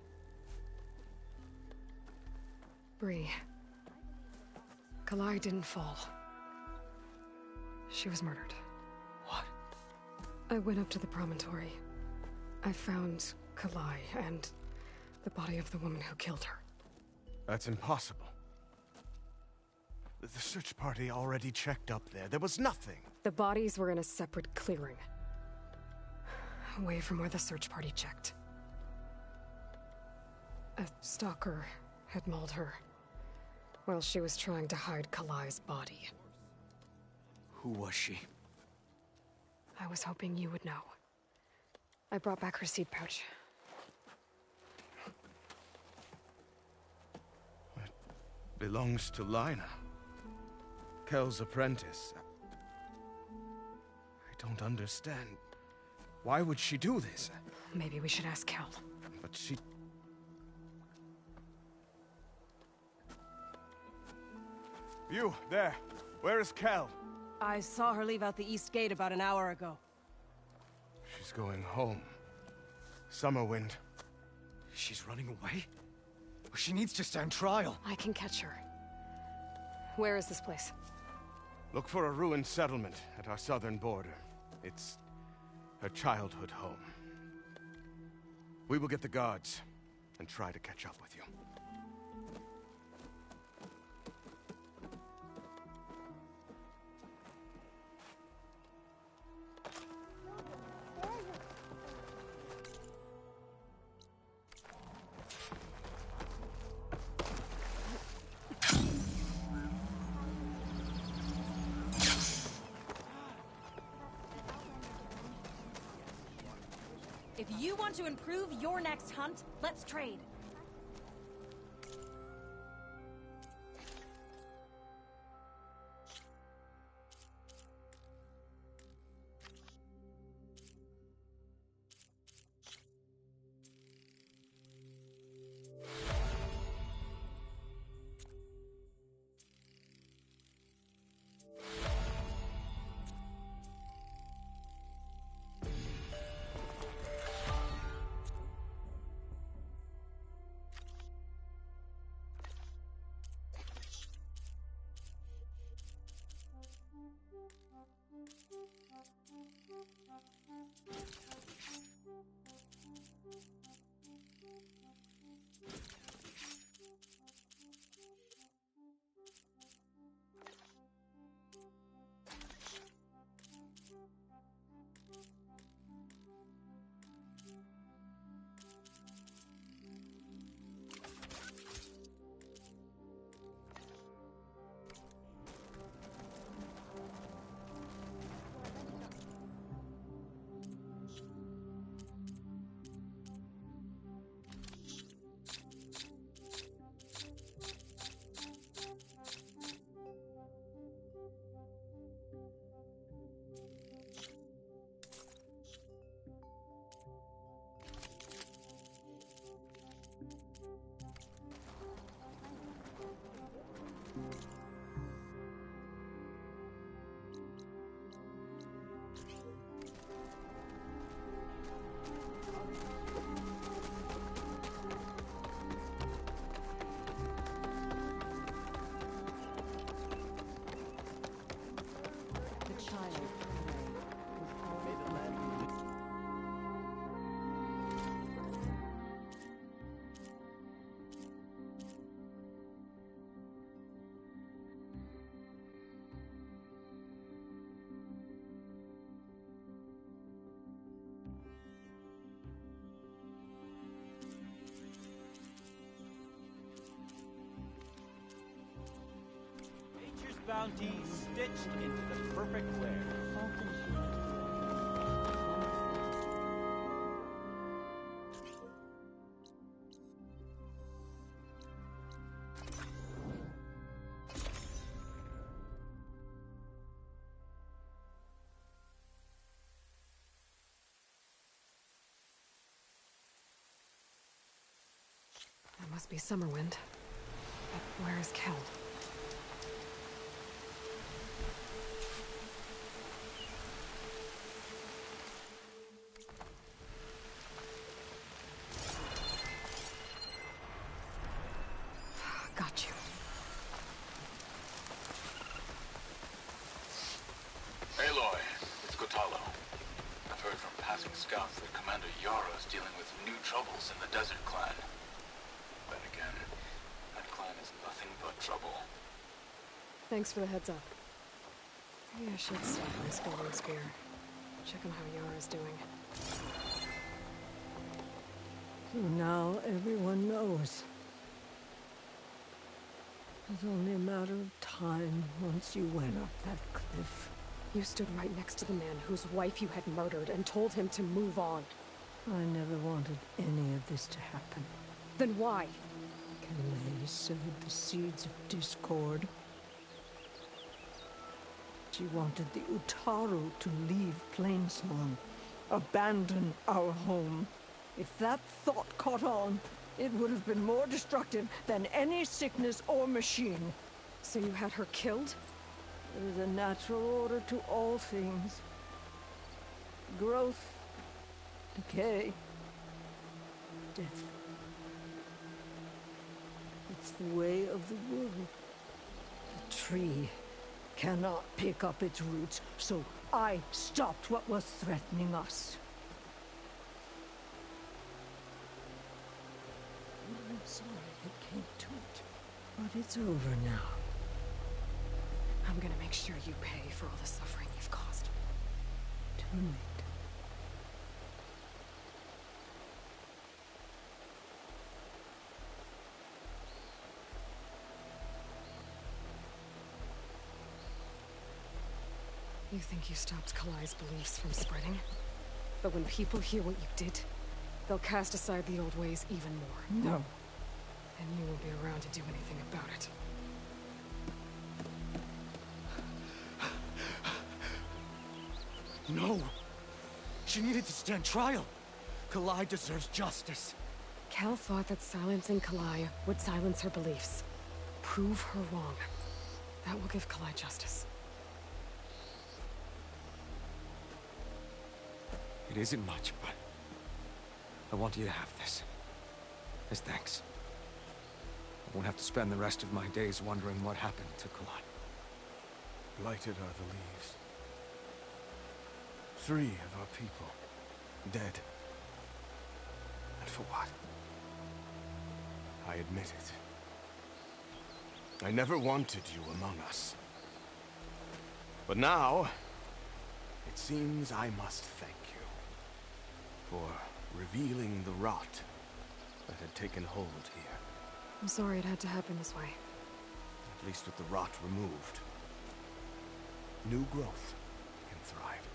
Bree. Kalai didn't fall. She was murdered. What? I went up to the promontory. I found Kalai and the body of the woman who killed her. That's impossible. The search party already checked up there. There was nothing. The bodies were in a separate clearing. Away from where the search party checked. A stalker had mauled her while she was trying to hide Kalai's body. Who was she? I was hoping you would know. I brought back her seed pouch. It belongs to Lina. Kel's apprentice. I don't understand. Why would she do this? Maybe we should ask Kel. But she... You, there. Where is Kel? I saw her leave out the east gate about an hour ago. She's going home. Summerwind. She's running away? She needs to stand trial. I can catch her. Where is this place? Look for a ruined settlement at our southern border. It's her childhood home. We will get the guards and try to catch up with you. If you want to improve your next hunt, let's trade. bounty stitched into the perfect wear. That must be Summerwind. But where is Kel? Got you. Aloy, it's Kotalo. I've heard from passing scouts that Commander Yara is dealing with new troubles in the Desert Clan. Then again, that clan is nothing but trouble. Thanks for the heads up. Maybe I should stop my Scalding Spear. Check on how Yara's doing. So now everyone knows. It's only a matter of time once you went up that cliff. You stood right next to the man whose wife you had murdered and told him to move on. I never wanted any of this to happen. Then why? Kalei sowed the seeds of discord. She wanted the Utaru to leave Plainsong, abandon our home. If that thought caught on, it would have been more destructive than any sickness or machine. So you had her killed? There is a natural order to all things. Growth, decay, death. It's the way of the world. The tree cannot pick up its roots, so I stopped what was threatening us. I'm sorry it came to it, but it's over now. I'm gonna make sure you pay for all the suffering you've caused. Too late. You think you stopped Kalai's beliefs from spreading? But when people hear what you did, they'll cast aside the old ways even more. No. And you won't be around to do anything about it. No! She needed to stand trial! Kalai deserves justice. Kel thought that silencing Kalai would silence her beliefs. Prove her wrong. That will give Kalai justice. It isn't much, but I want you to have this. As thanks. I won't have to spend the rest of my days wondering what happened to Kalai. Blighted are the leaves. 3 of our people, dead. And for what? I admit it. I never wanted you among us. But now, it seems I must thank you for revealing the rot that had taken hold here. I'm sorry it had to happen this way. At least with the rot removed, new growth can thrive.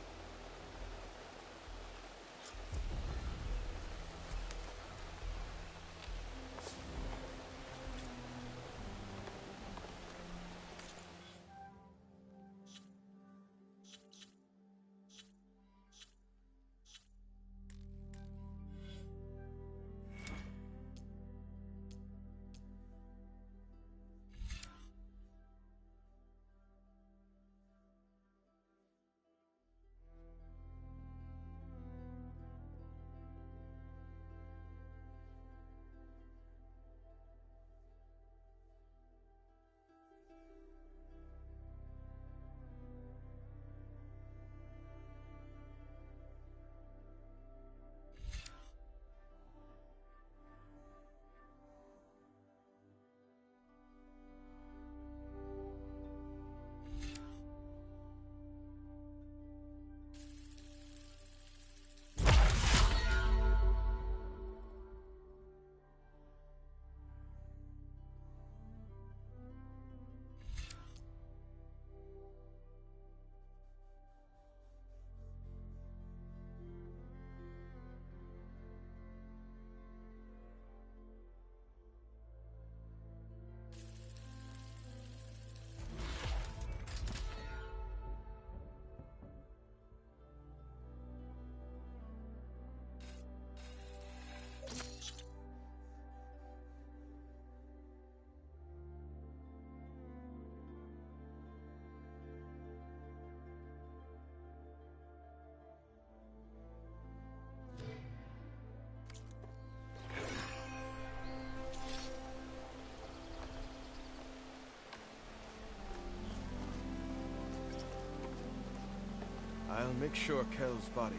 make sure Kel's body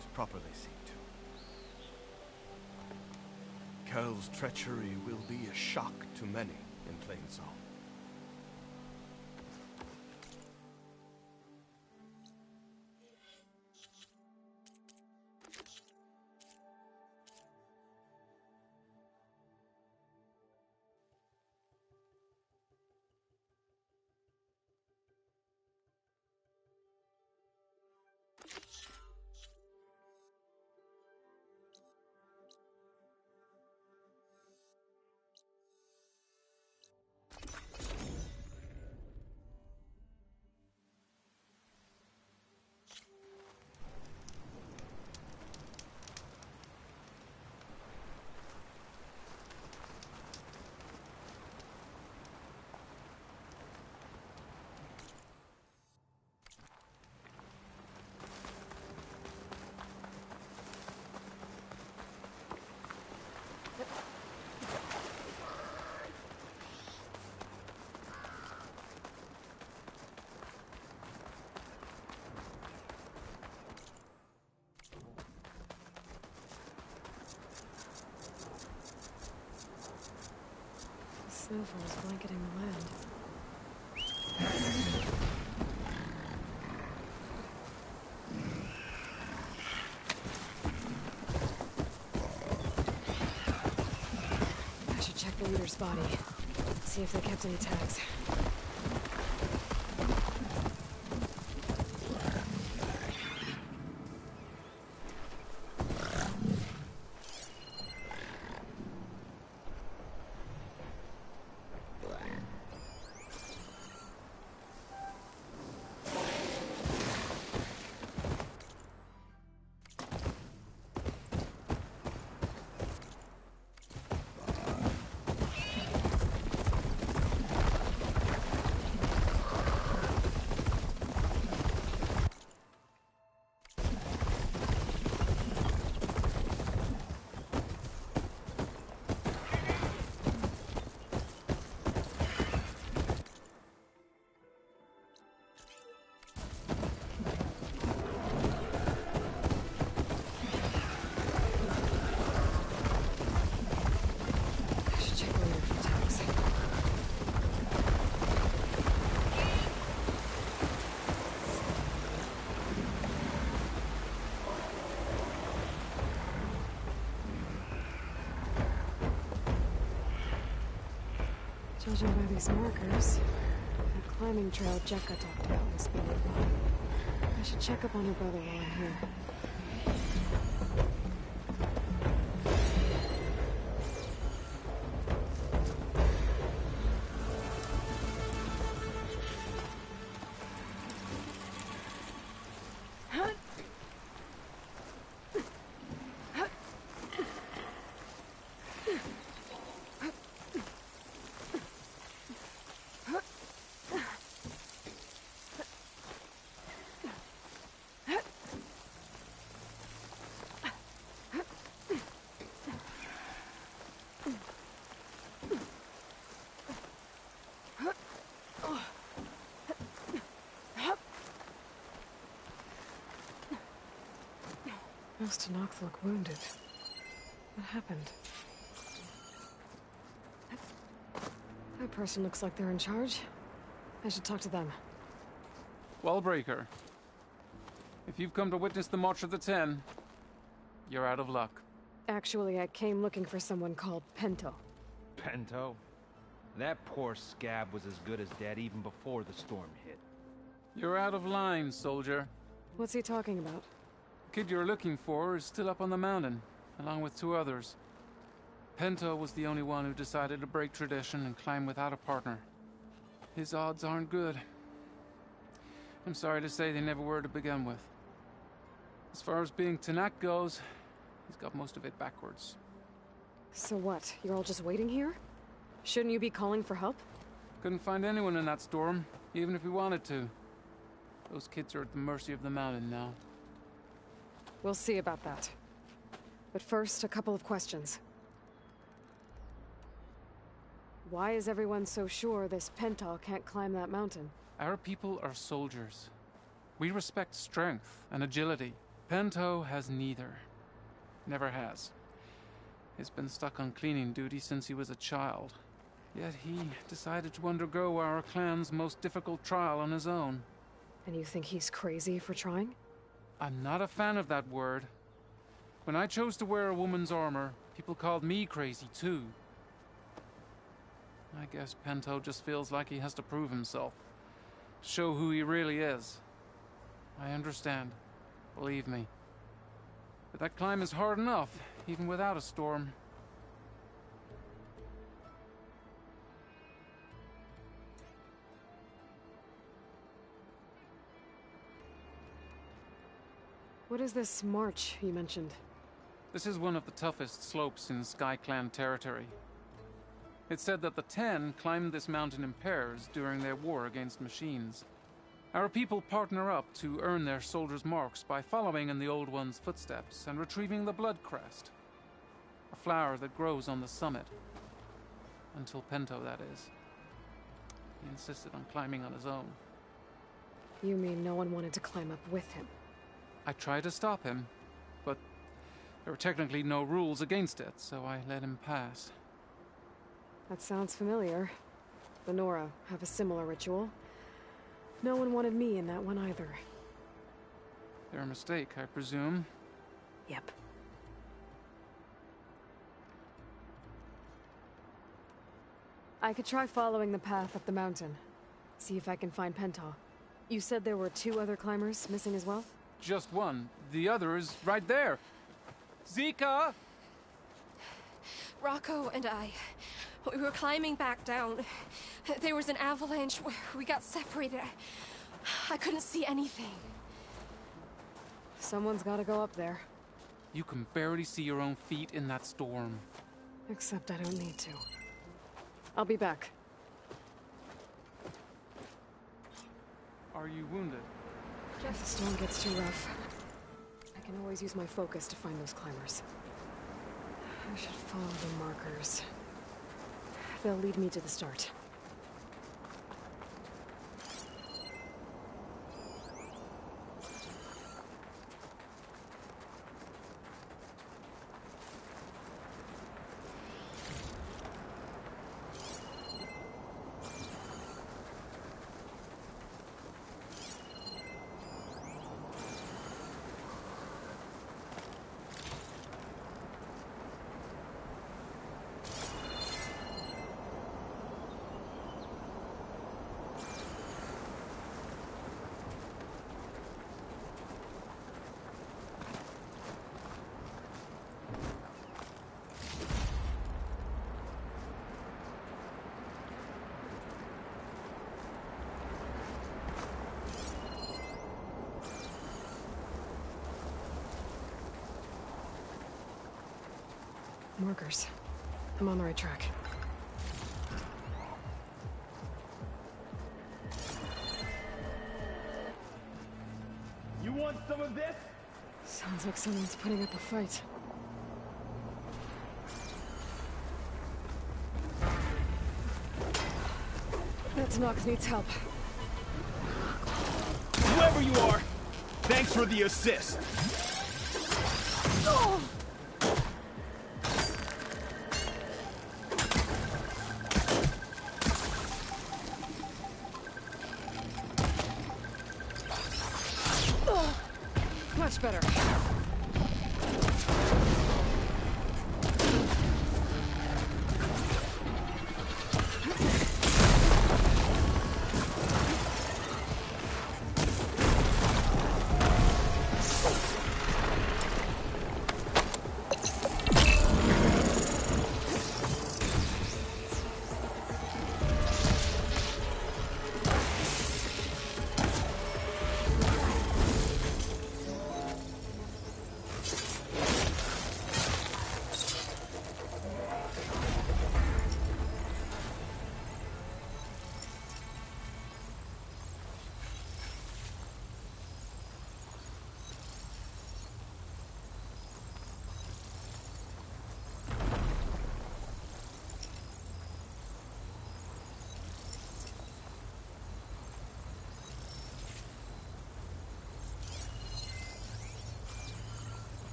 is properly seen to. Kel's treachery will be a shock to many in Plainsong. Snowfall is blanketing the land. I should check the leader's body. See if they kept any tags. Judging by these markers, that climbing trail Jekka talked about must be nearby. I should check up on her brother while I'm here. Most Tenakth look wounded. What happened? That person looks like they're in charge. I should talk to them. Wellbreaker. If you've come to witness the March of the Ten, you're out of luck. Actually, I came looking for someone called Pento. Pento? That poor scab was as good as dead even before the storm hit. You're out of line, soldier. What's he talking about? The kid you're looking for is still up on the mountain, along with 2 others. Pento was the only one who decided to break tradition and climb without a partner. His odds aren't good. I'm sorry to say they never were to begin with. As far as being Tenakth goes, he's got most of it backwards. So what? You're all just waiting here? Shouldn't you be calling for help? Couldn't find anyone in that storm, even if we wanted to. Those kids are at the mercy of the mountain now. We'll see about that. But first, a couple of questions. Why is everyone so sure this Pento can't climb that mountain? Our people are soldiers. We respect strength and agility. Pento has neither. Never has. He's been stuck on cleaning duty since he was a child. Yet he decided to undergo our clan's most difficult trial on his own. And you think he's crazy for trying? I'm not a fan of that word. When I chose to wear a woman's armor, people called me crazy too. I guess Pento just feels like he has to prove himself. Show who he really is. I understand. Believe me. But that climb is hard enough, even without a storm. What is this march you mentioned? This is one of the toughest slopes in Sky Clan territory. It's said that the Ten climbed this mountain in pairs during their war against machines. Our people partner up to earn their soldiers' marks by following in the Old One's footsteps and retrieving the Blood Crest, a flower that grows on the summit. Until Pento, that is. He insisted on climbing on his own. You mean no one wanted to climb up with him? I tried to stop him, but there were technically no rules against it, so I let him pass. That sounds familiar. The Nora have a similar ritual. No one wanted me in that one either. Their mistake, I presume. Yep. I could try following the path up the mountain. See if I can find Pento. You said there were 2 other climbers missing as well? Just one. The other is right there. Zika! Rocco and I, we were climbing back down. There was an avalanche. We got separated. I couldn't see anything. Someone's gotta go up there. You can barely see your own feet in that storm. Except I don't need to. I'll be back. Are you wounded? If the storm gets too rough, I can always use my focus to find those climbers. I should follow the markers. They'll lead me to the start. Markers. I'm on the right track. You want some of this? Sounds like someone's putting up a fight. That Nox needs help. Whoever you are, thanks for the assist. Oh! Much better.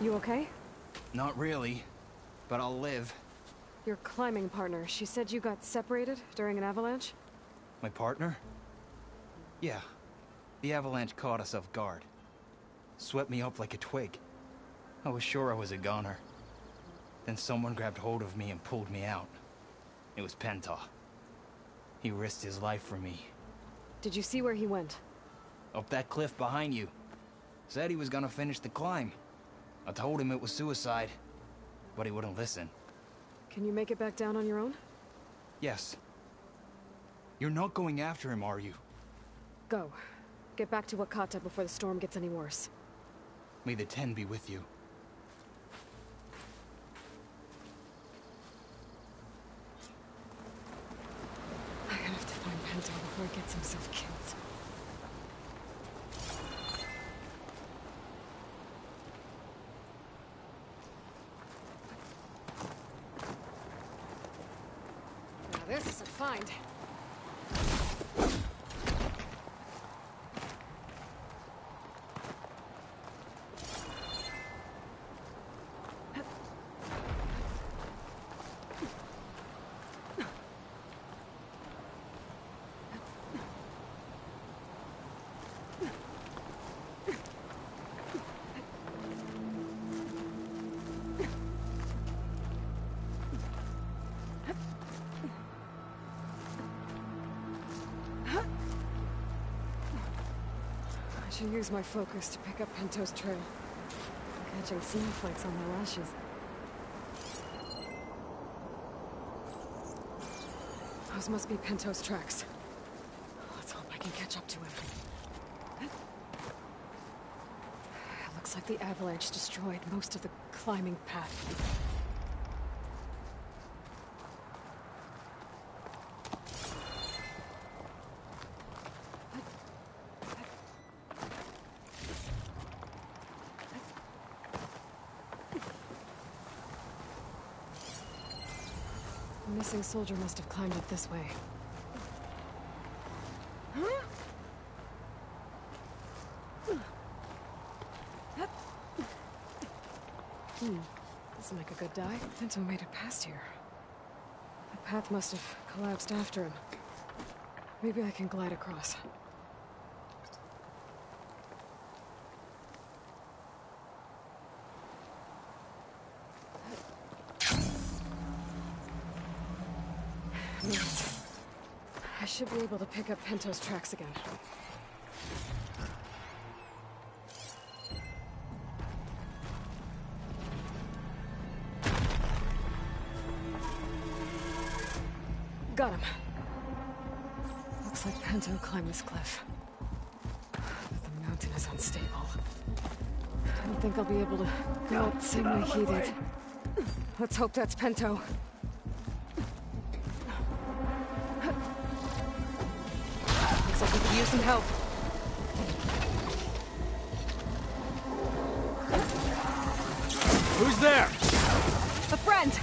You okay? Not really, but I'll live. Your climbing partner, she said you got separated during an avalanche? My partner? Yeah. The avalanche caught us off guard. Swept me up like a twig. I was sure I was a goner. Then someone grabbed hold of me and pulled me out. It was Penta. He risked his life for me. Did you see where he went? Up that cliff behind you. Said he was gonna finish the climb. I told him it was suicide, but he wouldn't listen. Can you make it back down on your own? Yes. You're not going after him, are you? Go. Get back to Wakata before the storm gets any worse. May the Ten be with you. I have to find Pento before he gets himself killed. Now this is a find. I should use my focus to pick up Pento's trail. I'm catching snowflakes on my lashes. Those must be Pento's tracks. Let's hope I can catch up to him. It looks like the avalanche destroyed most of the climbing path. The missing soldier must have climbed up this way. Doesn't make a good dive. Pento made it past here. The path must have collapsed after him. Maybe I can glide across. I should be able to pick up Pento's tracks again. Got him. Looks like Pento climbed this cliff. But the mountain is unstable. I don't think I'll be able to go up the same way he did. Let's hope that's Pento. Looks like we could use some help. Who's there? A friend!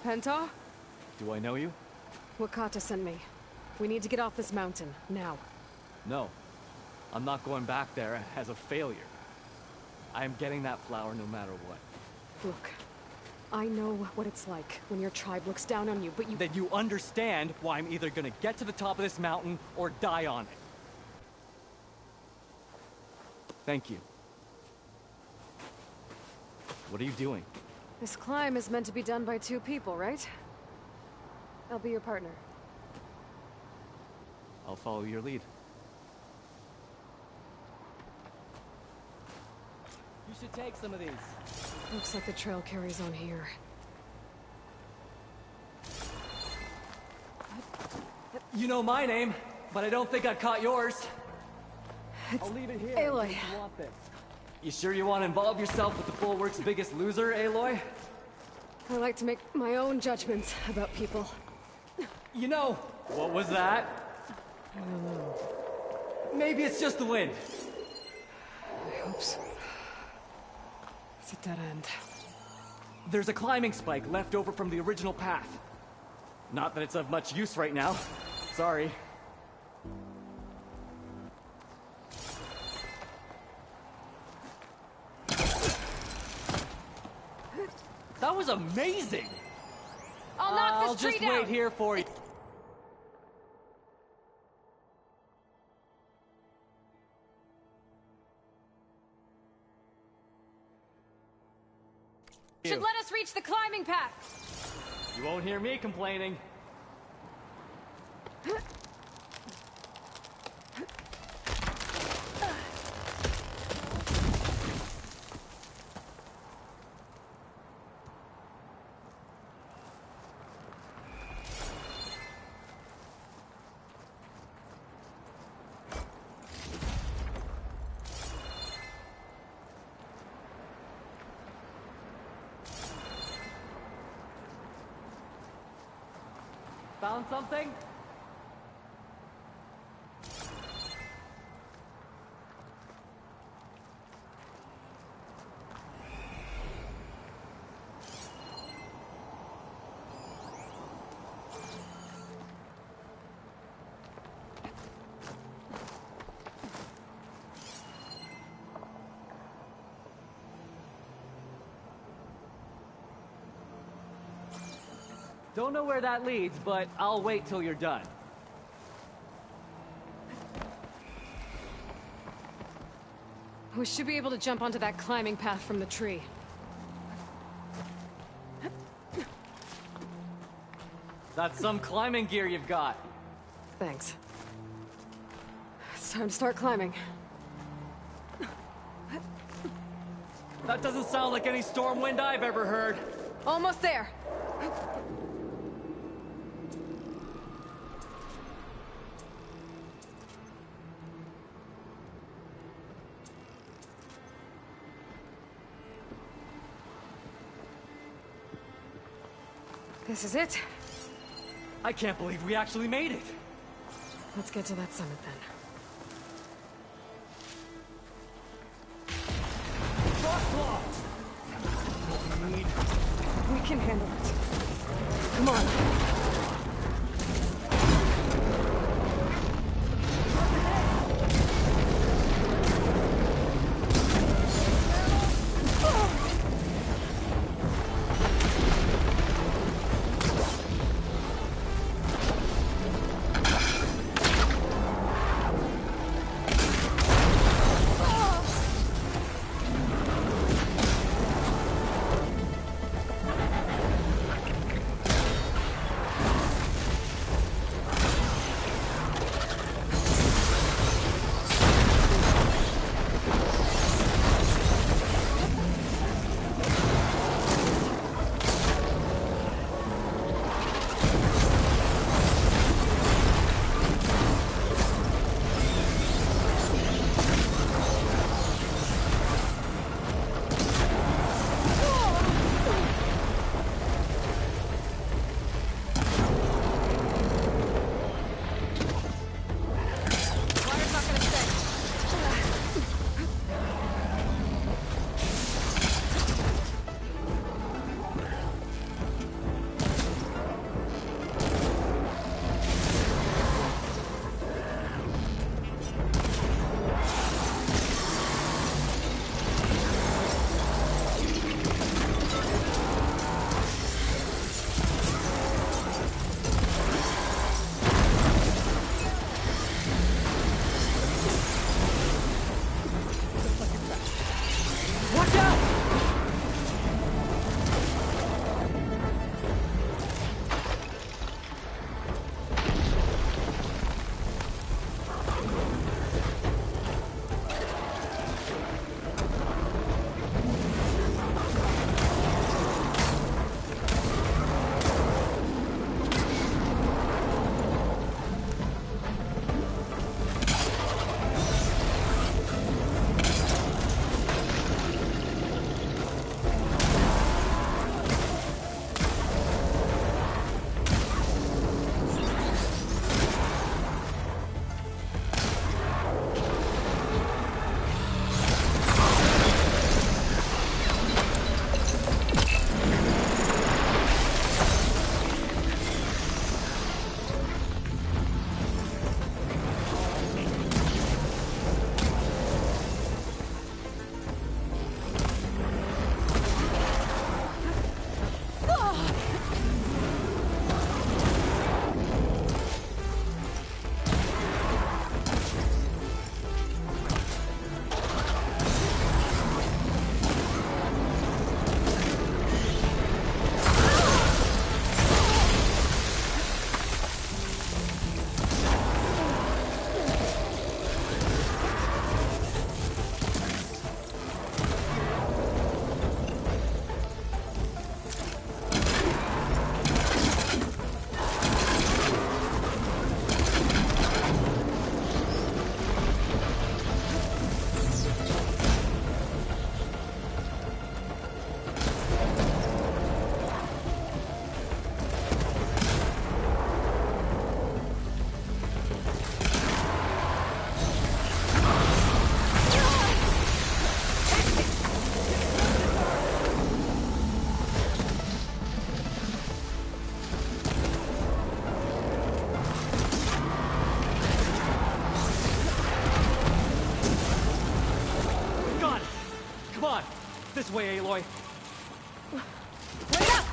Penta? Do I know you? Wakata sent me. We need to get off this mountain, now. No. I'm not going back there as a failure. I am getting that flower no matter what. Look, I know what it's like when your tribe looks down on you, but you— Then you understand why I'm either gonna get to the top of this mountain or die on it. Thank you. What are you doing? This climb is meant to be done by 2 people, right? I'll be your partner. I'll follow your lead. You should take some of these. Looks like the trail carries on here. You know my name, but I don't think I caught yours. I'll leave it here. Aloy. If you want this. You sure you want to involve yourself with the Bulwark's biggest loser, Aloy? I like to make my own judgments about people. You know, what was that? I don't know. Maybe it's just the wind. I hope so. It's a dead end. There's a climbing spike left over from the original path. Not that it's of much use right now. Sorry. That was amazing! I'll knock this tree down! I'll just wait here for you. Should let us reach the climbing path! You won't hear me complaining. Found something? Don't know where that leads, but I'll wait till you're done. We should be able to jump onto that climbing path from the tree. That's some climbing gear you've got. Thanks. It's time to start climbing. That doesn't sound like any storm wind I've ever heard. Almost there. This is it. I can't believe we actually made it. Let's get to that summit then. We can handle it. Come on. This way, Aloy. Wait up!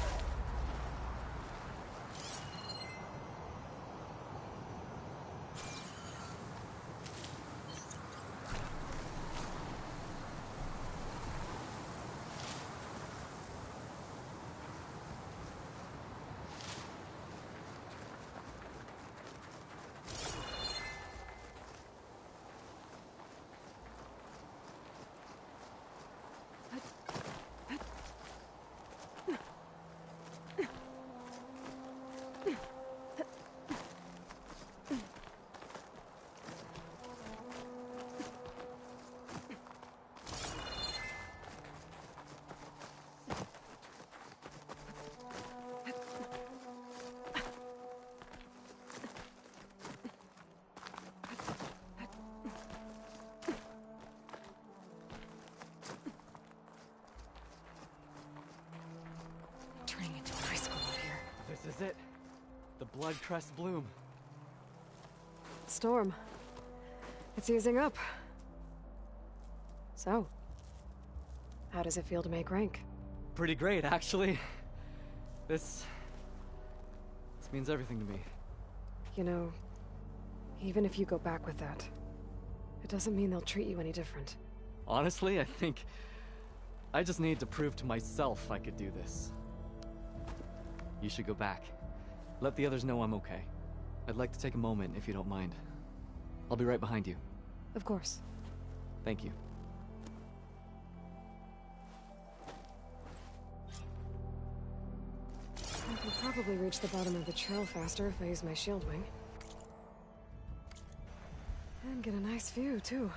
This is it. The blood crest bloom. Storm. It's easing up. So, how does it feel to make rank? Pretty great, actually. This means everything to me. You know, even if you go back with that, it doesn't mean they'll treat you any different. Honestly, I think I just need to prove to myself I could do this. You should go back. Let the others know I'm okay. I'd like to take a moment, if you don't mind. I'll be right behind you. Of course. Thank you. I can probably reach the bottom of the trail faster if I use my shield wing. And get a nice view, too.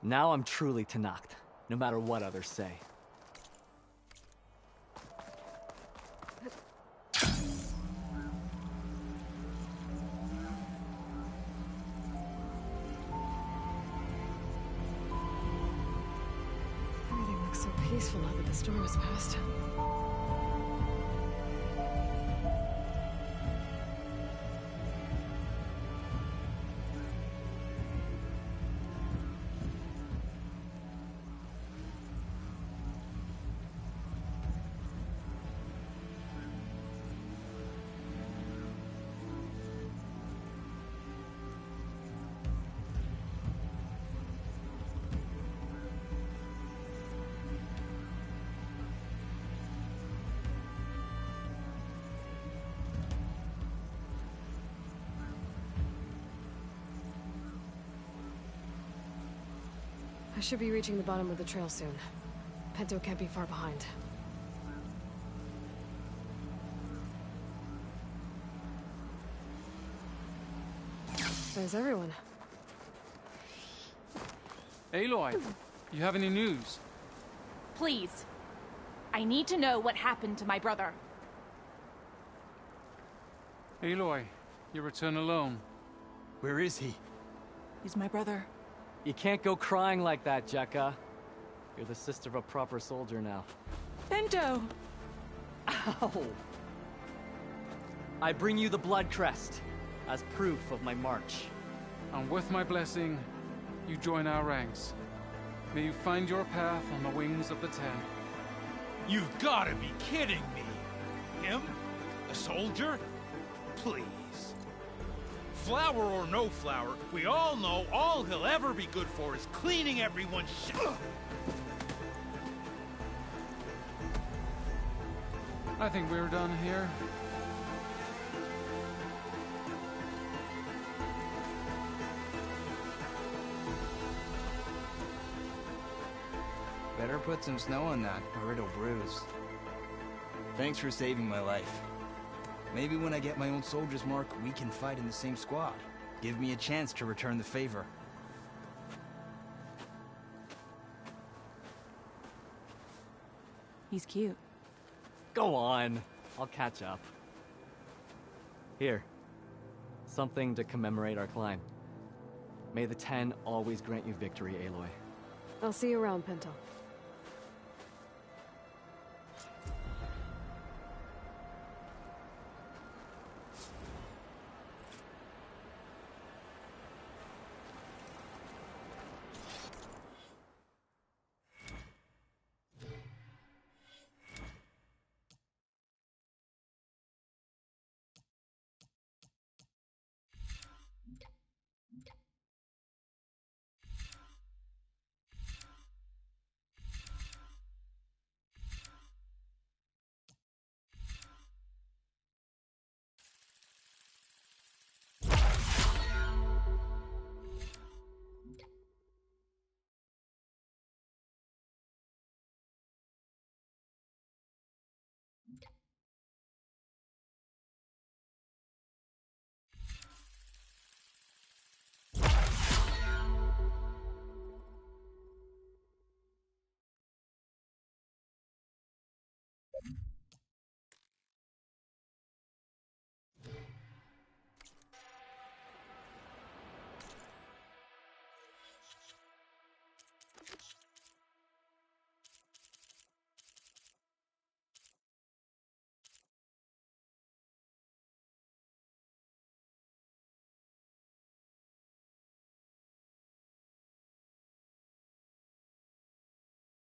Now I'm truly Tenakth, no matter what others say. Everything looks so peaceful now that the storm has passed. I should be reaching the bottom of the trail soon. Pinto can't be far behind. There's everyone. Aloy, you have any news? Please. I need to know what happened to my brother. Aloy, you return alone. Where is he? He's my brother. You can't go crying like that, Jekka. You're the sister of a proper soldier now. Pinto! Ow! I bring you the blood crest as proof of my march. And with my blessing, you join our ranks. May you find your path on the wings of the Ten. You've gotta be kidding me! Him? A soldier? Please. Flower or no flower, we all know all he'll ever be good for is cleaning everyone's shit. I think we're done here. Better put some snow on that, or it'll bruise. Thanks for saving my life. Maybe when I get my own soldier's mark, we can fight in the same squad. Give me a chance to return the favor. He's cute. Go on. I'll catch up. Here. Something to commemorate our climb. May the Ten always grant you victory, Aloy. I'll see you around, Pinto.